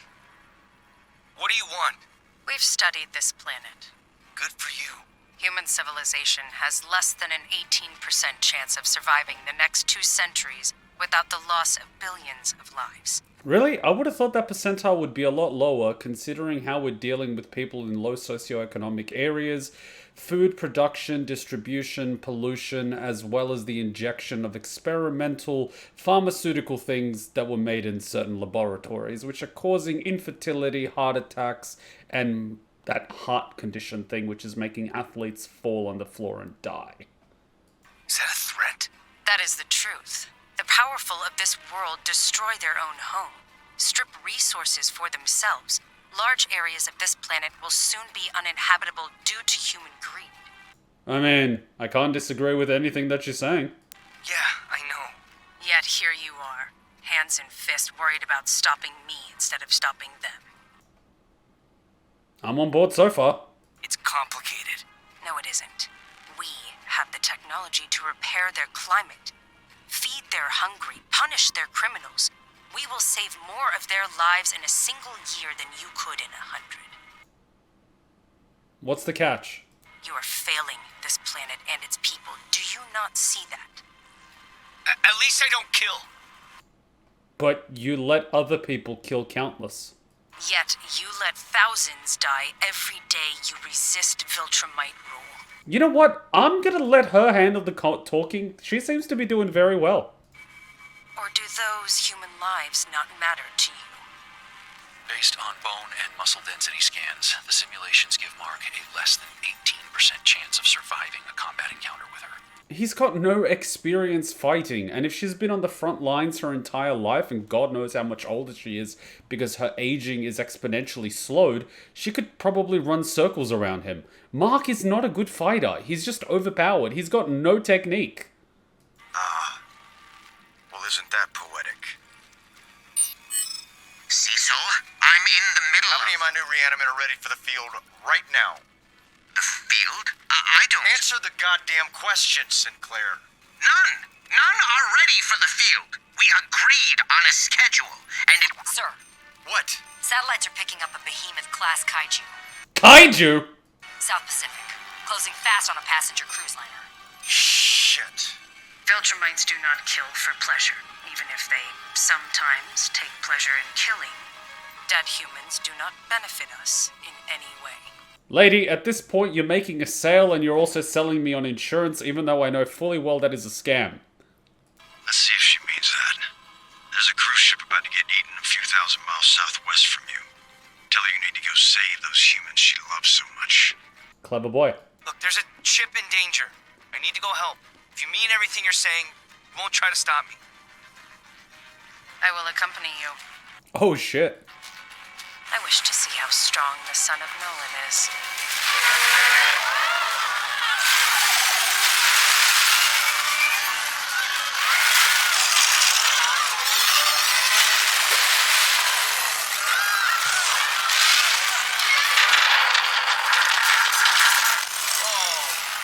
What do you want? We've studied this planet. Good for you. Human civilization has less than an 18% chance of surviving the next 2 centuries without the loss of billions of lives. Really? I would have thought that percentile would be a lot lower, considering how we're dealing with people in low socioeconomic areas, food production, distribution, pollution, as well as the injection of experimental pharmaceutical things that were made in certain laboratories, which are causing infertility, heart attacks, and that heart condition thing, which is making athletes fall on the floor and die. Is that a threat? That is the truth. The powerful of this world destroy their own home, strip resources for themselves. Large areas of this planet will soon be uninhabitable due to human greed. I mean, I can't disagree with anything that you're saying. Yeah, I know. Yet here you are, hands and fists worried about stopping me instead of stopping them. I'm on board so far. It's complicated. No, it isn't. We have the technology to repair their climate, feed their hungry, punish their criminals. We will save more of their lives in a single year than you could in 100. What's the catch? You are failing this planet and its people. Do you not see that? At least I don't kill. But you let other people kill countless. Yet you let thousands die every day you resist Viltrumite rule. You know what? I'm gonna let her handle the talking. She seems to be doing very well. Or do those human lives not matter to you? Based on bone and muscle density scans, the simulations give Mark a less than 18% chance of surviving a combat encounter with her. He's got no experience fighting, and if she's been on the front lines her entire life, and God knows how much older she is because her aging is exponentially slowed, she could probably run circles around him. Mark is not a good fighter. He's just overpowered. He's got no technique. Well, isn't that poetic? Cecil, I'm in the middle How many of my new reanimator ready for the field right now? the field. I don't... Answer the goddamn question, Sinclair. None. None are ready for the field. We agreed on a schedule, and it... Sir, What? satellites are picking up a behemoth-class kaiju. Kaiju? South Pacific. Closing fast on a passenger cruise liner. Shit. Viltrumites do not kill for pleasure, even if they sometimes take pleasure in killing. Dead humans do not benefit us in any way. Lady, at this point you're making a sale and you're also selling me on insurance, even though I know fully well that is a scam. Let's see if she means that. There's a cruise ship about to get eaten a few thousand miles southwest from you. Tell her you need to go save those humans she loves so much. Clever boy. Look, there's a ship in danger. I need to go help. If you mean everything you're saying, you won't try to stop me. I will accompany you. Oh shit. I wish to see how strong the son of Nolan is.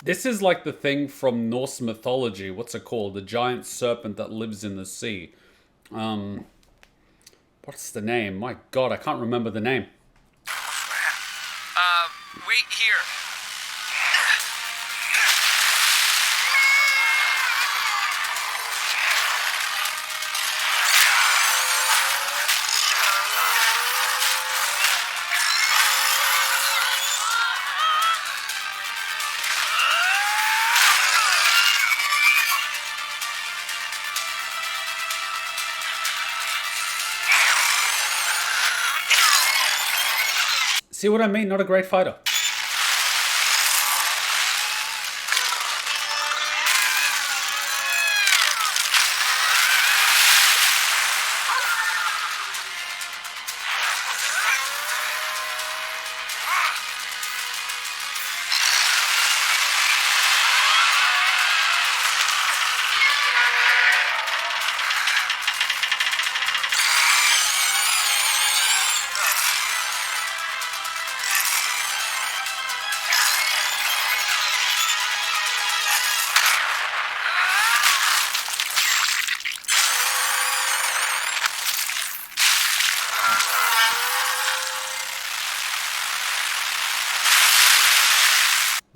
This is like the thing from Norse mythology. What's it called? The giant serpent that lives in the sea. What's the name? My god, I can't remember the name. Wait here. See what I mean? Not a great fighter.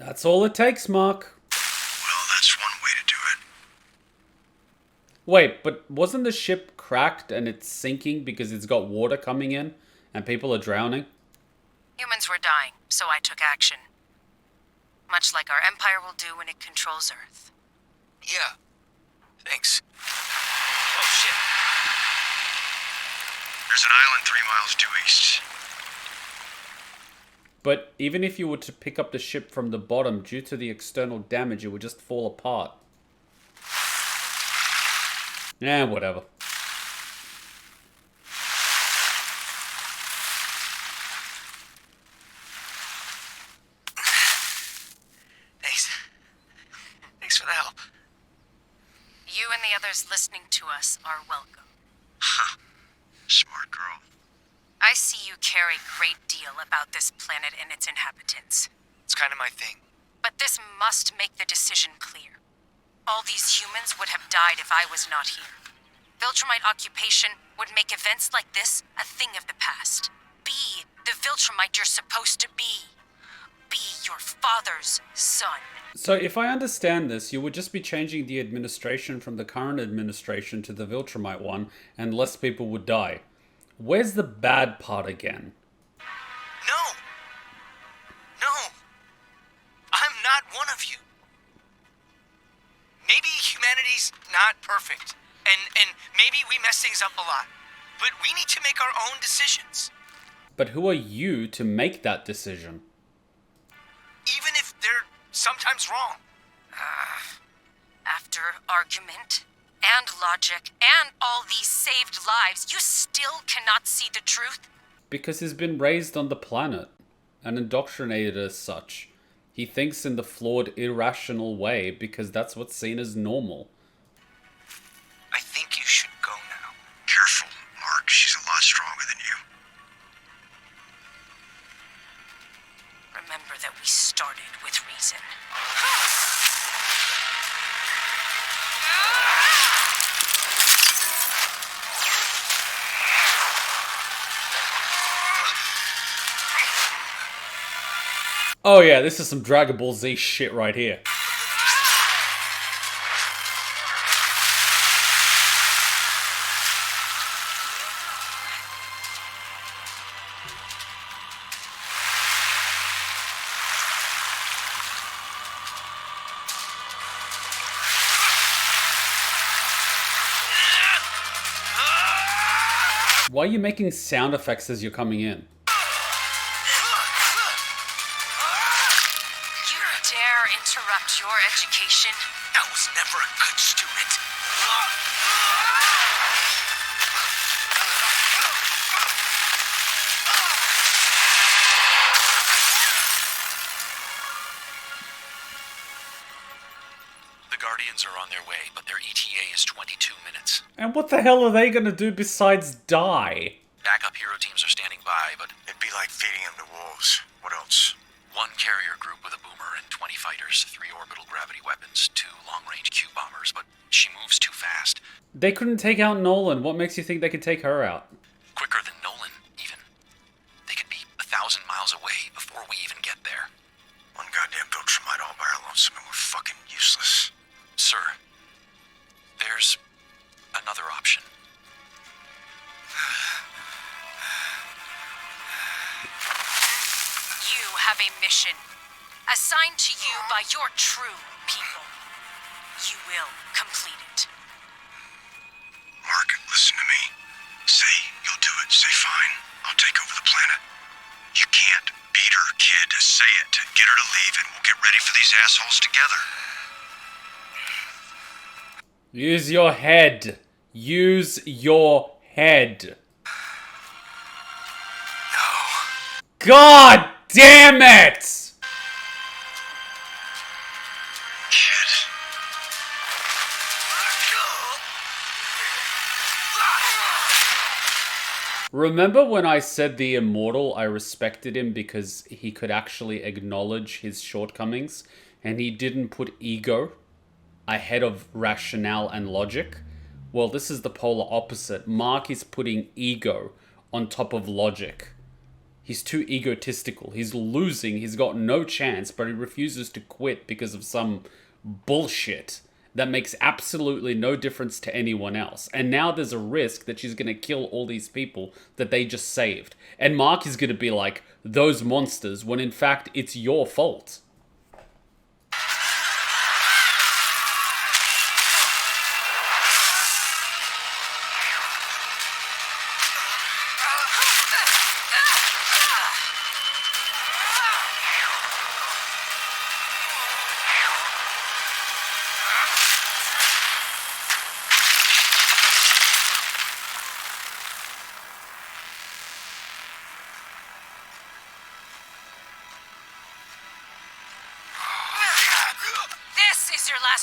That's all it takes, Mark. Well, that's one way to do it. Wait, but wasn't the ship cracked and it's sinking because it's got water coming in and people are drowning? Humans were dying, so I took action. Much like our empire will do when it controls Earth. Yeah. Thanks. Oh, shit. There's an island 3 miles due east. But even if you were to pick up the ship from the bottom, due to the external damage, it would just fall apart. Yeah, whatever. Thanks. Thanks for the help. You and the others listening to us are welcome. Smart girl. I see you care a great deal about this planet and its inhabitants. It's kind of my thing. But this must make the decision clear. All these humans would have died if I was not here. Viltrumite occupation would make events like this a thing of the past. Be the Viltrumite you're supposed to be. Be your father's son. So if I understand this, you would just be changing the administration from the current administration to the Viltrumite one, and less people would die. Where's the bad part again? No! No! I'm not one of you. Maybe humanity's not perfect, and maybe we mess things up a lot. But we need to make our own decisions. But who are you to make that decision? Even if they're sometimes wrong. after argument and logic and all these saved lives, you still cannot see the truth? Because he's been raised on the planet and indoctrinated as such. He thinks in the flawed, irrational way because that's what's seen as normal. I think you should go now. Careful, Mark. She's a lot stronger than you. Remember that we started with reason. Oh yeah, this is some Dragon Ball Z shit right here. Why are you making sound effects as you're coming in? You dare interrupt your education? I was never a good student. The Guardians are on their way, but their ETA is 22 minutes. And what the hell are they gonna do besides die? Backup hero teams are standing by, but It'd be like feeding them to wolves. What else? one carrier group with a boomer and 20 fighters, 3 orbital gravity weapons, 2 long-range Q bombers, but she moves too fast. They couldn't take out Nolan. What makes you think they could take her out? Quicker than Nolan, even. They could be 1,000 miles away before we even get there. One goddamn Viltrumite all by our lonesome and we're fucking useless. Sir, there's another option. You have a mission assigned to you by your true people. You will complete it. Mark, listen to me. Say you'll do it. Say fine. I'll take over the planet. You can't beat her, kid. Say it. Get her to leave and we'll get ready for these assholes together. Use your head. Use your head. No. God damn it! Kid. Remember when I said the Immortal, I respected him because he could actually acknowledge his shortcomings and he didn't put ego ahead of rationale and logic? Well, this is the polar opposite. Mark is putting ego on top of logic. He's too egotistical. He's losing. He's got no chance, but he refuses to quit because of some bullshit that makes absolutely no difference to anyone else. And now there's a risk that she's going to kill all these people that they just saved. And Mark is going to be like, those monsters, when in fact it's your fault.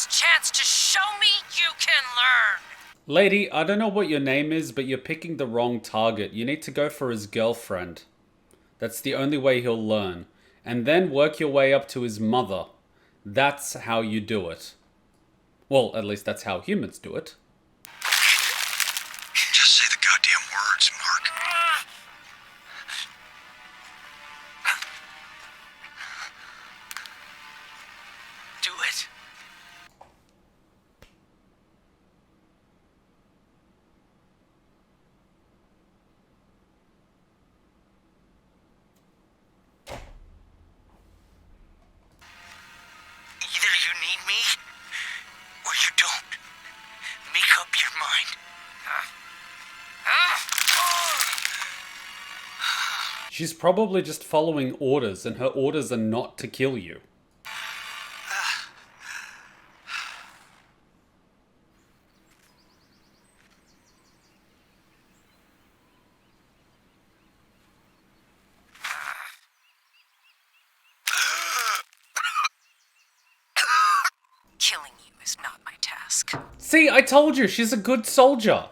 Chance to show me you can learn. Lady, I don't know what your name is, but you're picking the wrong target. You need to go for his girlfriend. That's the only way he'll learn. And then work your way up to his mother. That's how you do it. Well, at least that's how humans do it. Just say the goddamn words, Mark. Do it. Either you need me, or you don't. Make up your mind. She's probably just following orders, and her orders are not to kill you. Killing you is not my task. See, I told you, she's a good soldier.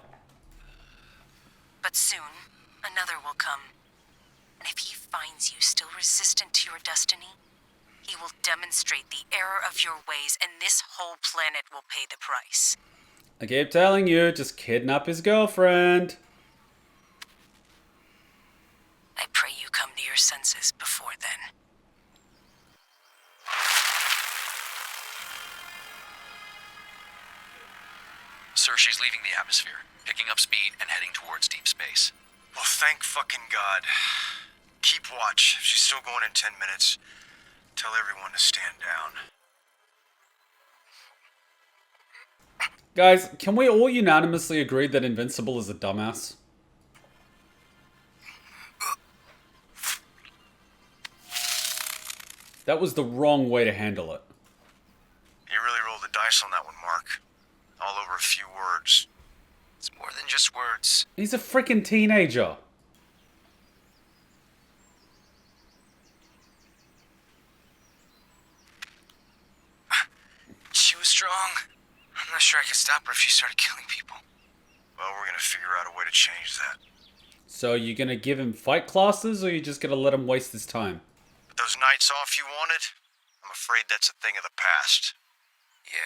But soon, another will come. And if he finds you still resistant to your destiny, he will demonstrate the error of your ways, and this whole planet will pay the price. I keep telling you, just kidnap his girlfriend. I pray you come to your senses before then. Sir, she's leaving the atmosphere, picking up speed and heading towards deep space. Well, thank fucking God. Keep watch. If she's still going in 10 minutes, tell everyone to stand down. Guys, can we all unanimously agree that Invincible is a dumbass? That was the wrong way to handle it. You really rolled the dice on that one, Mark. All over a few words. It's more than just words. He's a freaking teenager. She was strong. I'm not sure I could stop her if she started killing people. Well, we're gonna figure out a way to change that. So you're gonna give him fight classes, or you're just gonna let him waste his time? But those nights off you wanted, I'm afraid that's a thing of the past. Yeah.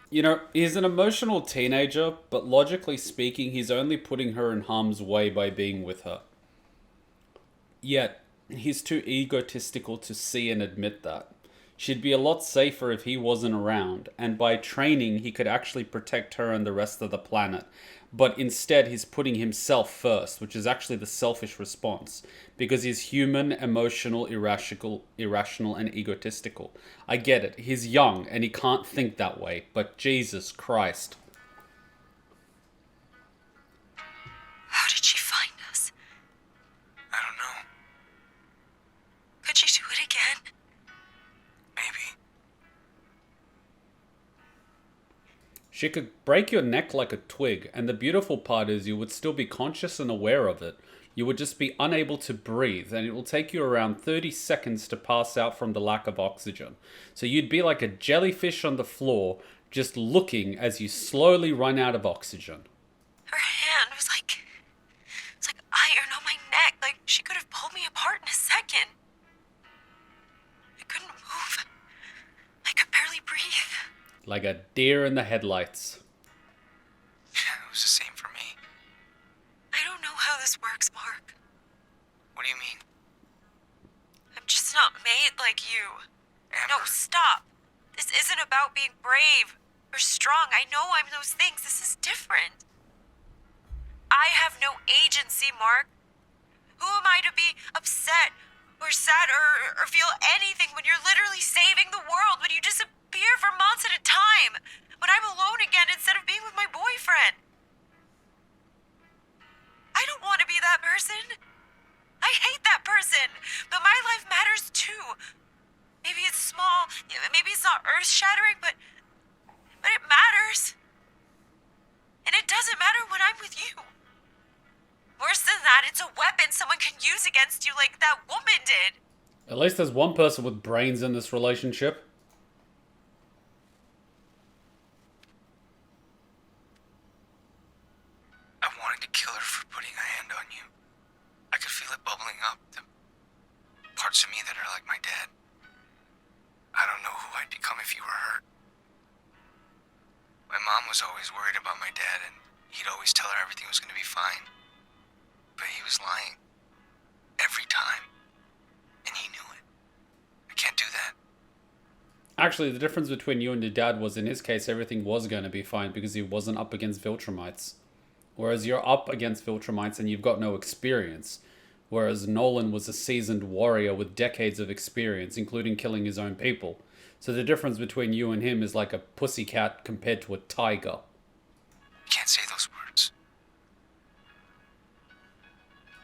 You know, he's an emotional teenager, but logically speaking, he's only putting her in harm's way by being with her. Yet, he's too egotistical to see and admit that. She'd be a lot safer if he wasn't around, and by training, he could actually protect her and the rest of the planet. But instead, he's putting himself first, which is actually the selfish response, because he's human, emotional, irrational, and egotistical. I get it. He's young, and he can't think that way, but Jesus Christ. How did she find us? I don't know. Could she do it again? Maybe. She could break your neck like a twig, and the beautiful part is you would still be conscious and aware of it. You would just be unable to breathe, and it will take you around 30 seconds to pass out from the lack of oxygen. So you'd be like a jellyfish on the floor, just looking as you slowly run out of oxygen. Her hand was like iron on my neck. Like she could have pulled me apart in a second. I couldn't move. I could barely breathe. Like a deer in the headlights. Yeah, it was the same for me. I don't know how this works, Mark. What do you mean? I'm just not made like you. Amber? No, stop. This isn't about being brave or strong. I know I'm those things. This is different. I have no agency, Mark. Who am I to be upset or sad or feel anything when you're literally saving the world, when you disappear for months at a time, when I'm alone again instead of being with my boyfriend? I don't want to be that person. I hate that person. But my life matters too. Maybe it's small, maybe it's not earth-shattering, but it matters. And it doesn't matter when I'm with you. Worse than that, it's a weapon someone can use against you like that woman did. At least there's one person with brains in this relationship. I wanted to kill her for putting a hand on you. I could feel it bubbling up, the parts of me that are like my dad. I don't know who I'd become if you were hurt. My mom was always worried about my dad, and he'd always tell her everything was going to be fine. But he was lying. Every time. And he knew it. I can't do that. Actually, the difference between you and your dad was, in his case, everything was going to be fine because he wasn't up against Viltrumites. Whereas you're up against Viltrumites and you've got no experience. Whereas Nolan was a seasoned warrior with decades of experience, including killing his own people. So the difference between you and him is like a pussycat compared to a tiger. You can't say those words.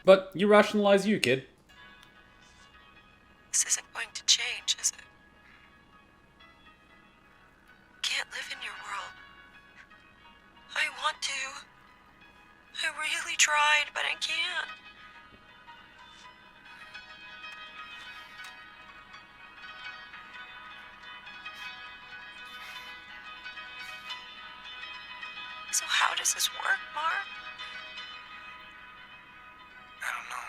But you rationalize you, kid. This isn't going to change, is it? Can't live in your world. I want to. I really tried, but I can't. So how does this work, Mark? I don't know.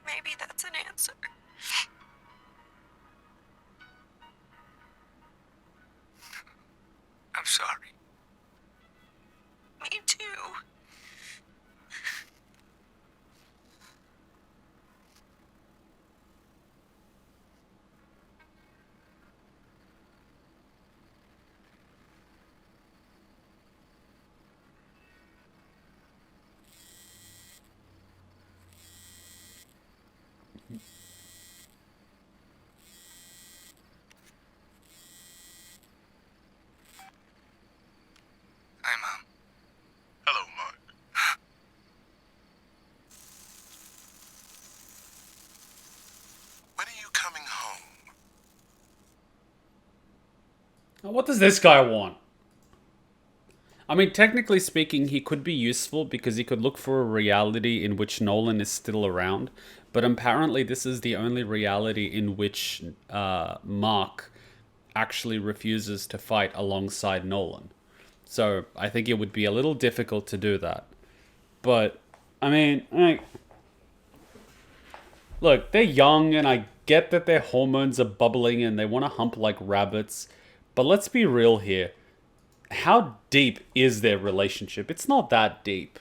Maybe that's an answer. I'm sorry. Me too. Hi, Mom. Hello, Mark. When are you coming home? Now, what does this guy want? I mean, technically speaking, he could be useful because he could look for a reality in which Nolan is still around. But apparently this is the only reality in which Mark actually refuses to fight alongside Nolan. So I think it would be a little difficult to do that. But, I mean, look, they're young and I get that their hormones are bubbling and they want to hump like rabbits. But let's be real here. How deep is their relationship? It's not that deep.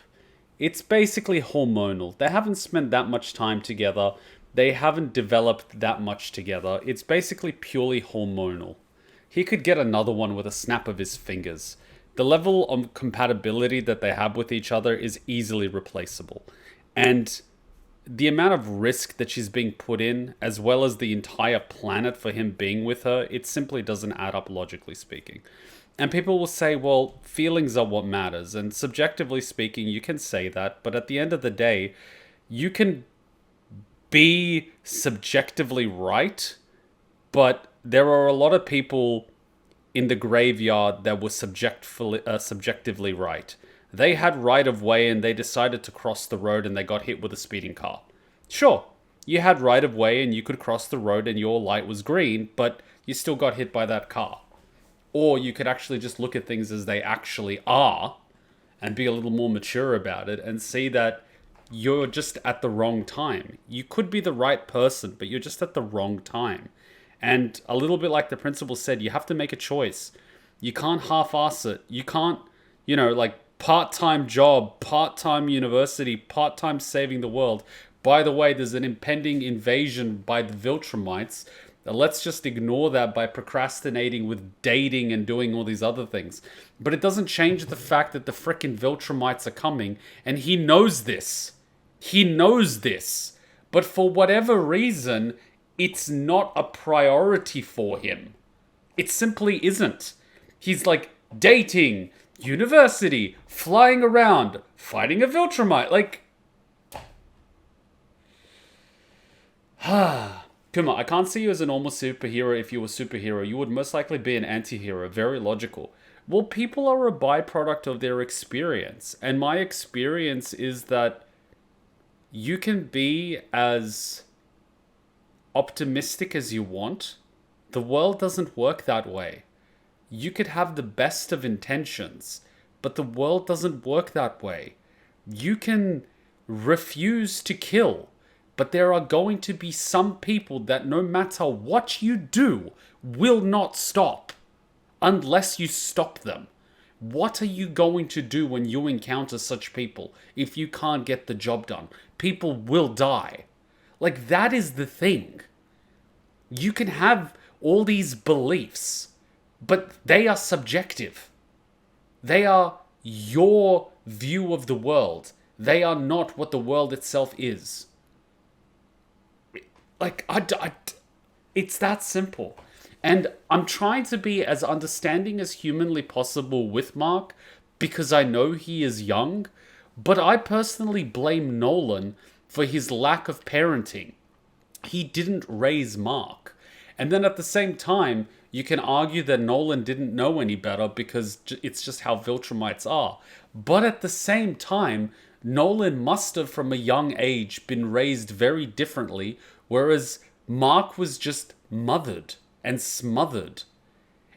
It's basically hormonal. They haven't spent that much time together. They haven't developed that much together. It's basically purely hormonal. He could get another one with a snap of his fingers. The level of compatibility that they have with each other is easily replaceable. And the amount of risk that she's being put in, as well as the entire planet for him being with her, it simply doesn't add up logically speaking. And people will say, well, feelings are what matters. And subjectively speaking, you can say that. But at the end of the day, you can be subjectively right. But there are a lot of people in the graveyard that were subjectively right. They had right of way and they decided to cross the road and they got hit with a speeding car. Sure, you had right of way and you could cross the road and your light was green, but you still got hit by that car. Or you could actually just look at things as they actually are and be a little more mature about it and see that you're just at the wrong time. You could be the right person, but you're just at the wrong time. And a little bit like the principal said, you have to make a choice. You can't half-ass it. You can't, like part-time job, part-time university, part-time saving the world. By the way, there's an impending invasion by the Viltrumites. Let's just ignore that by procrastinating with dating and doing all these other things. But it doesn't change the fact that the frickin' Viltrumites are coming, and he knows this. He knows this. But for whatever reason, it's not a priority for him. It simply isn't. He's like dating, university, flying around, fighting a Viltrumite. Like, Kuma, I can't see you as a normal superhero. If you were a superhero, you would most likely be an anti-hero. Very logical. Well, people are a byproduct of their experience. And my experience is that you can be as optimistic as you want. The world doesn't work that way. You could have the best of intentions, but the world doesn't work that way. You can refuse to kill, but there are going to be some people that no matter what you do, will not stop. Unless you stop them. What are you going to do when you encounter such people if you can't get the job done? People will die. Like, that is the thing. You can have all these beliefs, but they are subjective. They are your view of the world. They are not what the world itself is. Like, it's that simple. And I'm trying to be as understanding as humanly possible with Mark because I know he is young, but I personally blame Nolan for his lack of parenting. He didn't raise Mark. And then at the same time, you can argue that Nolan didn't know any better because it's just how Viltrumites are. But at the same time, Nolan must have from a young age been raised very differently, whereas Mark was just mothered and smothered.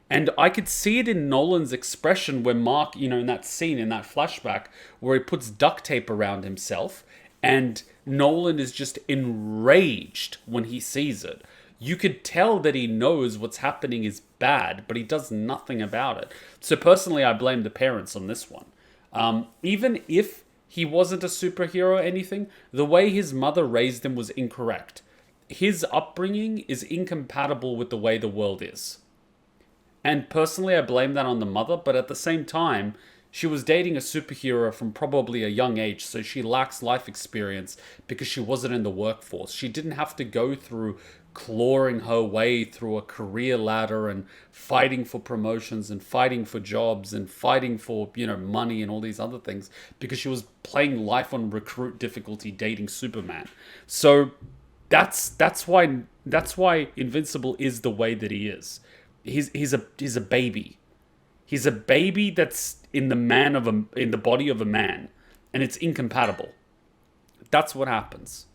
And I could see it in Nolan's expression when Mark, in that scene, in that flashback, where he puts duct tape around himself, and Nolan is just enraged when he sees it. You could tell that he knows what's happening is bad, but he does nothing about it. So personally, I blame the parents on this one. Even if he wasn't a superhero or anything, the way his mother raised him was incorrect. His upbringing is incompatible with the way the world is. And personally, I blame that on the mother, but at the same time, she was dating a superhero from probably a young age, so she lacks life experience because she wasn't in the workforce. She didn't have to go through clawing her way through a career ladder and fighting for promotions and fighting for jobs and fighting for, money and all these other things because she was playing life on recruit difficulty dating Superman. So that's why Invincible is the way that he is. He's a baby. He's a baby that's in the body of a man, and it's incompatible. That's what happens.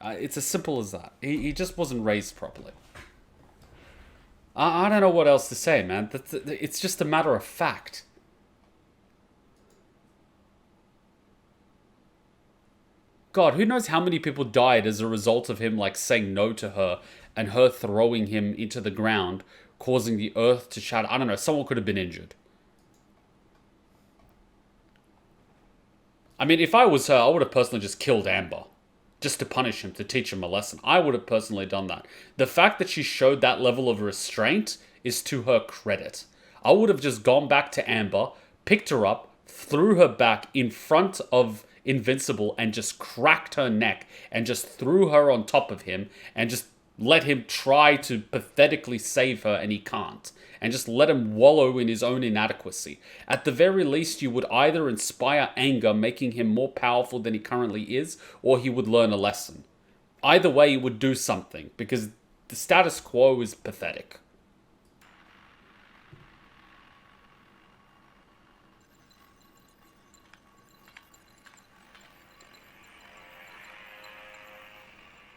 It's as simple as that. He just wasn't raised properly. I don't know what else to say, man. It's just a matter of fact. God, who knows how many people died as a result of him saying no to her and her throwing him into the ground, causing the earth to shatter. I don't know, someone could have been injured. I mean, if I was her, I would have personally just killed Amber. Just to punish him, to teach him a lesson. I would have personally done that. The fact that she showed that level of restraint is to her credit. I would have just gone back to Amber, picked her up, threw her back in front of Invincible and just cracked her neck and just threw her on top of him and just let him try to pathetically save her and he can't. And just let him wallow in his own inadequacy. At the very least, you would either inspire anger, making him more powerful than he currently is, or he would learn a lesson. Either way, he would do something, because the status quo is pathetic.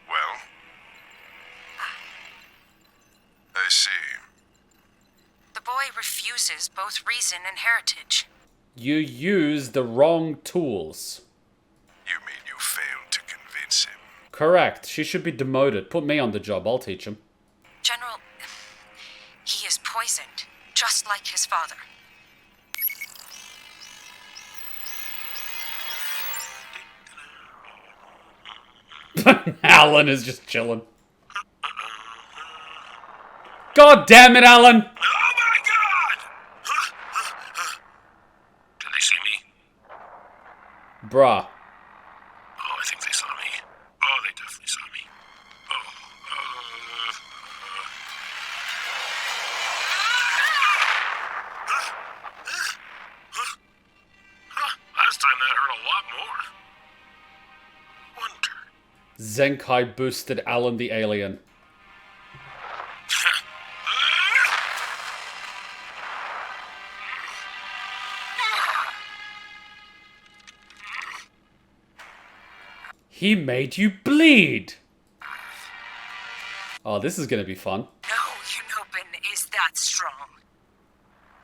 Well, I see. The boy refuses both reason and heritage. You use the wrong tools. You mean you failed to convince him? Correct. She should be demoted. Put me on the job. I'll teach him. General, he is poisoned, just like his father. Alan is just chilling. God damn it, Alan! Oh my God! Did they see me? Bruh. Oh, I think they saw me. Oh, they definitely saw me. Last time that hurt a lot more. Wonder. Zenkai boosted Alan the alien. He made you bleed! Oh, this is gonna be fun. No Unobin is that strong.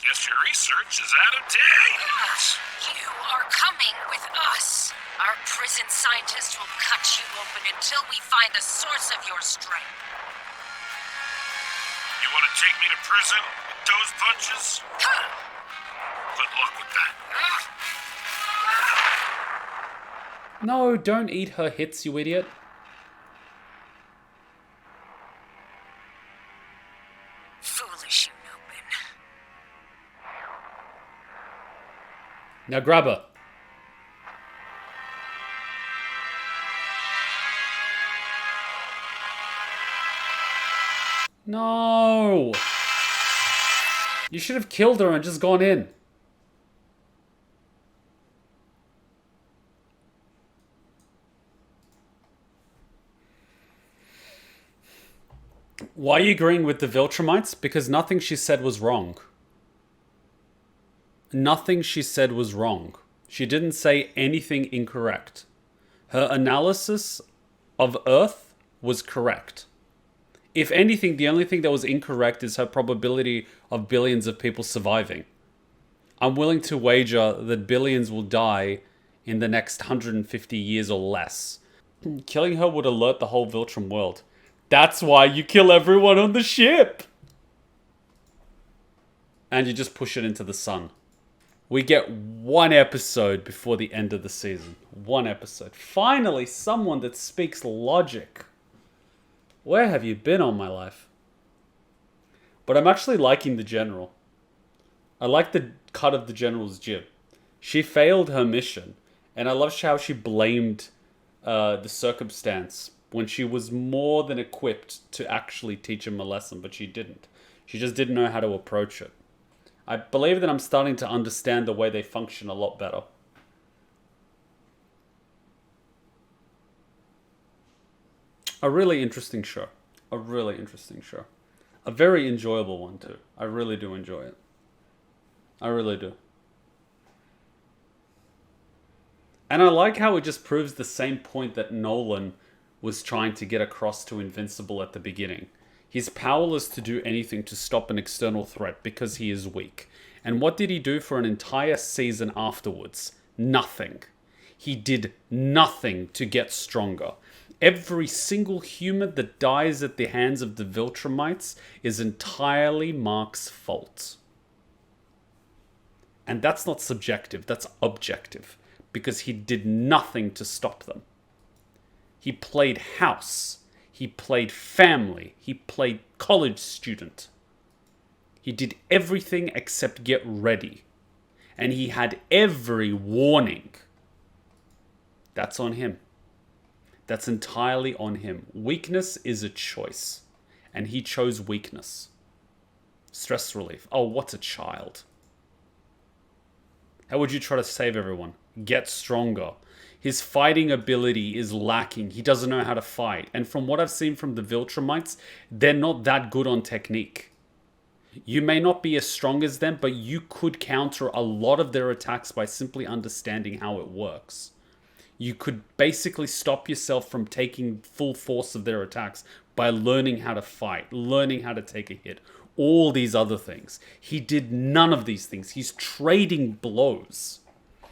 Guess your research is out of date. You are coming with us. Our prison scientists will cut you open until we find the source of your strength. You want to take me to prison with those punches? Good luck with that. No, don't eat her hits, you idiot. Foolish Unobin. Now grab her. No! You should have killed her and just gone in. Why are you agreeing with the Viltrumites? Because nothing she said was wrong. Nothing she said was wrong. She didn't say anything incorrect. Her analysis of Earth was correct. If anything, the only thing that was incorrect is her probability of billions of people surviving. I'm willing to wager that billions will die in the next 150 years or less. Killing her would alert the whole Viltrum world. That's why you kill everyone on the ship! And you just push it into the sun. We get one episode before the end of the season. One episode. Finally, someone that speaks logic. Where have you been all my life? But I'm actually liking the General. I like the cut of the General's jib. She failed her mission. And I love how she blamed the circumstance when she was more than equipped to actually teach him a lesson, but she didn't. She just didn't know how to approach it. I believe that I'm starting to understand the way they function a lot better. A really interesting show. A really interesting show. A very enjoyable one too. I really do enjoy it. I really do. And I like how it just proves the same point that Nolan was trying to get across to Invincible at the beginning. He's powerless to do anything to stop an external threat because he is weak. And what did he do for an entire season afterwards? Nothing. He did nothing to get stronger. Every single human that dies at the hands of the Viltrumites is entirely Mark's fault. And that's not subjective, that's objective. Because he did nothing to stop them. He played house. He played family. He played college student. He did everything except get ready. And he had every warning. That's on him. That's entirely on him. Weakness is a choice. And he chose weakness. Stress relief. Oh, what a child. How would you try to save everyone? Get stronger. His fighting ability is lacking. He doesn't know how to fight. And from what I've seen from the Viltrumites, they're not that good on technique. You may not be as strong as them, but you could counter a lot of their attacks by simply understanding how it works. You could basically stop yourself from taking full force of their attacks by learning how to fight, learning how to take a hit, all these other things. He did none of these things. He's trading blows,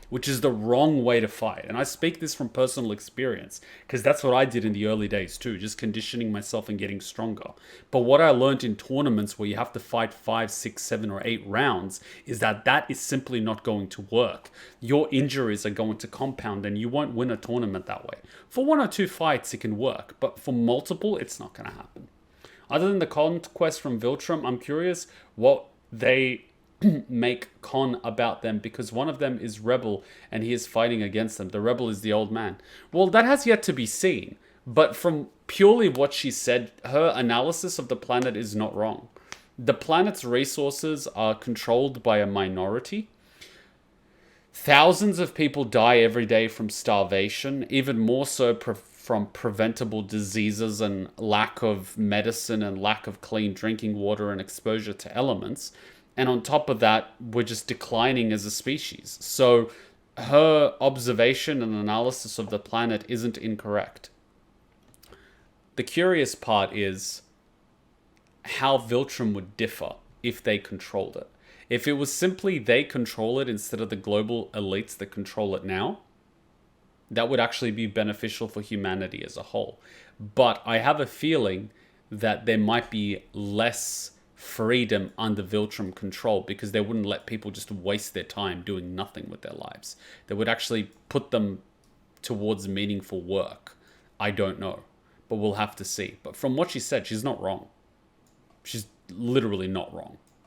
which is the wrong way to fight. And I speak this from personal experience, because that's what I did in the early days too, just conditioning myself and getting stronger. But what I learned in tournaments where you have to fight 5, 6, 7, or 8 rounds is that that is simply not going to work. Your injuries are going to compound and you won't win a tournament that way. For 1 or 2 fights, it can work, but for multiple, it's not going to happen. Other than the conquest from Viltrum, I'm curious what they make Con about them, because one of them is Rebel and he is fighting against them. The Rebel is the old man. Well, that has yet to be seen, but from purely what she said, her analysis of the planet is not wrong. The planet's resources are controlled by a minority. Thousands of people die every day from starvation, even more so from preventable diseases and lack of medicine and lack of clean drinking water and exposure to elements. And on top of that, we're just declining as a species. So her observation and analysis of the planet isn't incorrect. The curious part is how Viltrum would differ if they controlled it. If it was simply they control it instead of the global elites that control it now, that would actually be beneficial for humanity as a whole. But I have a feeling that there might be less freedom under Viltrum control, because they wouldn't let people just waste their time doing nothing with their lives. They would actually put them towards meaningful work. I don't know, but we'll have to see. But from what she said, she's not wrong. She's literally not wrong.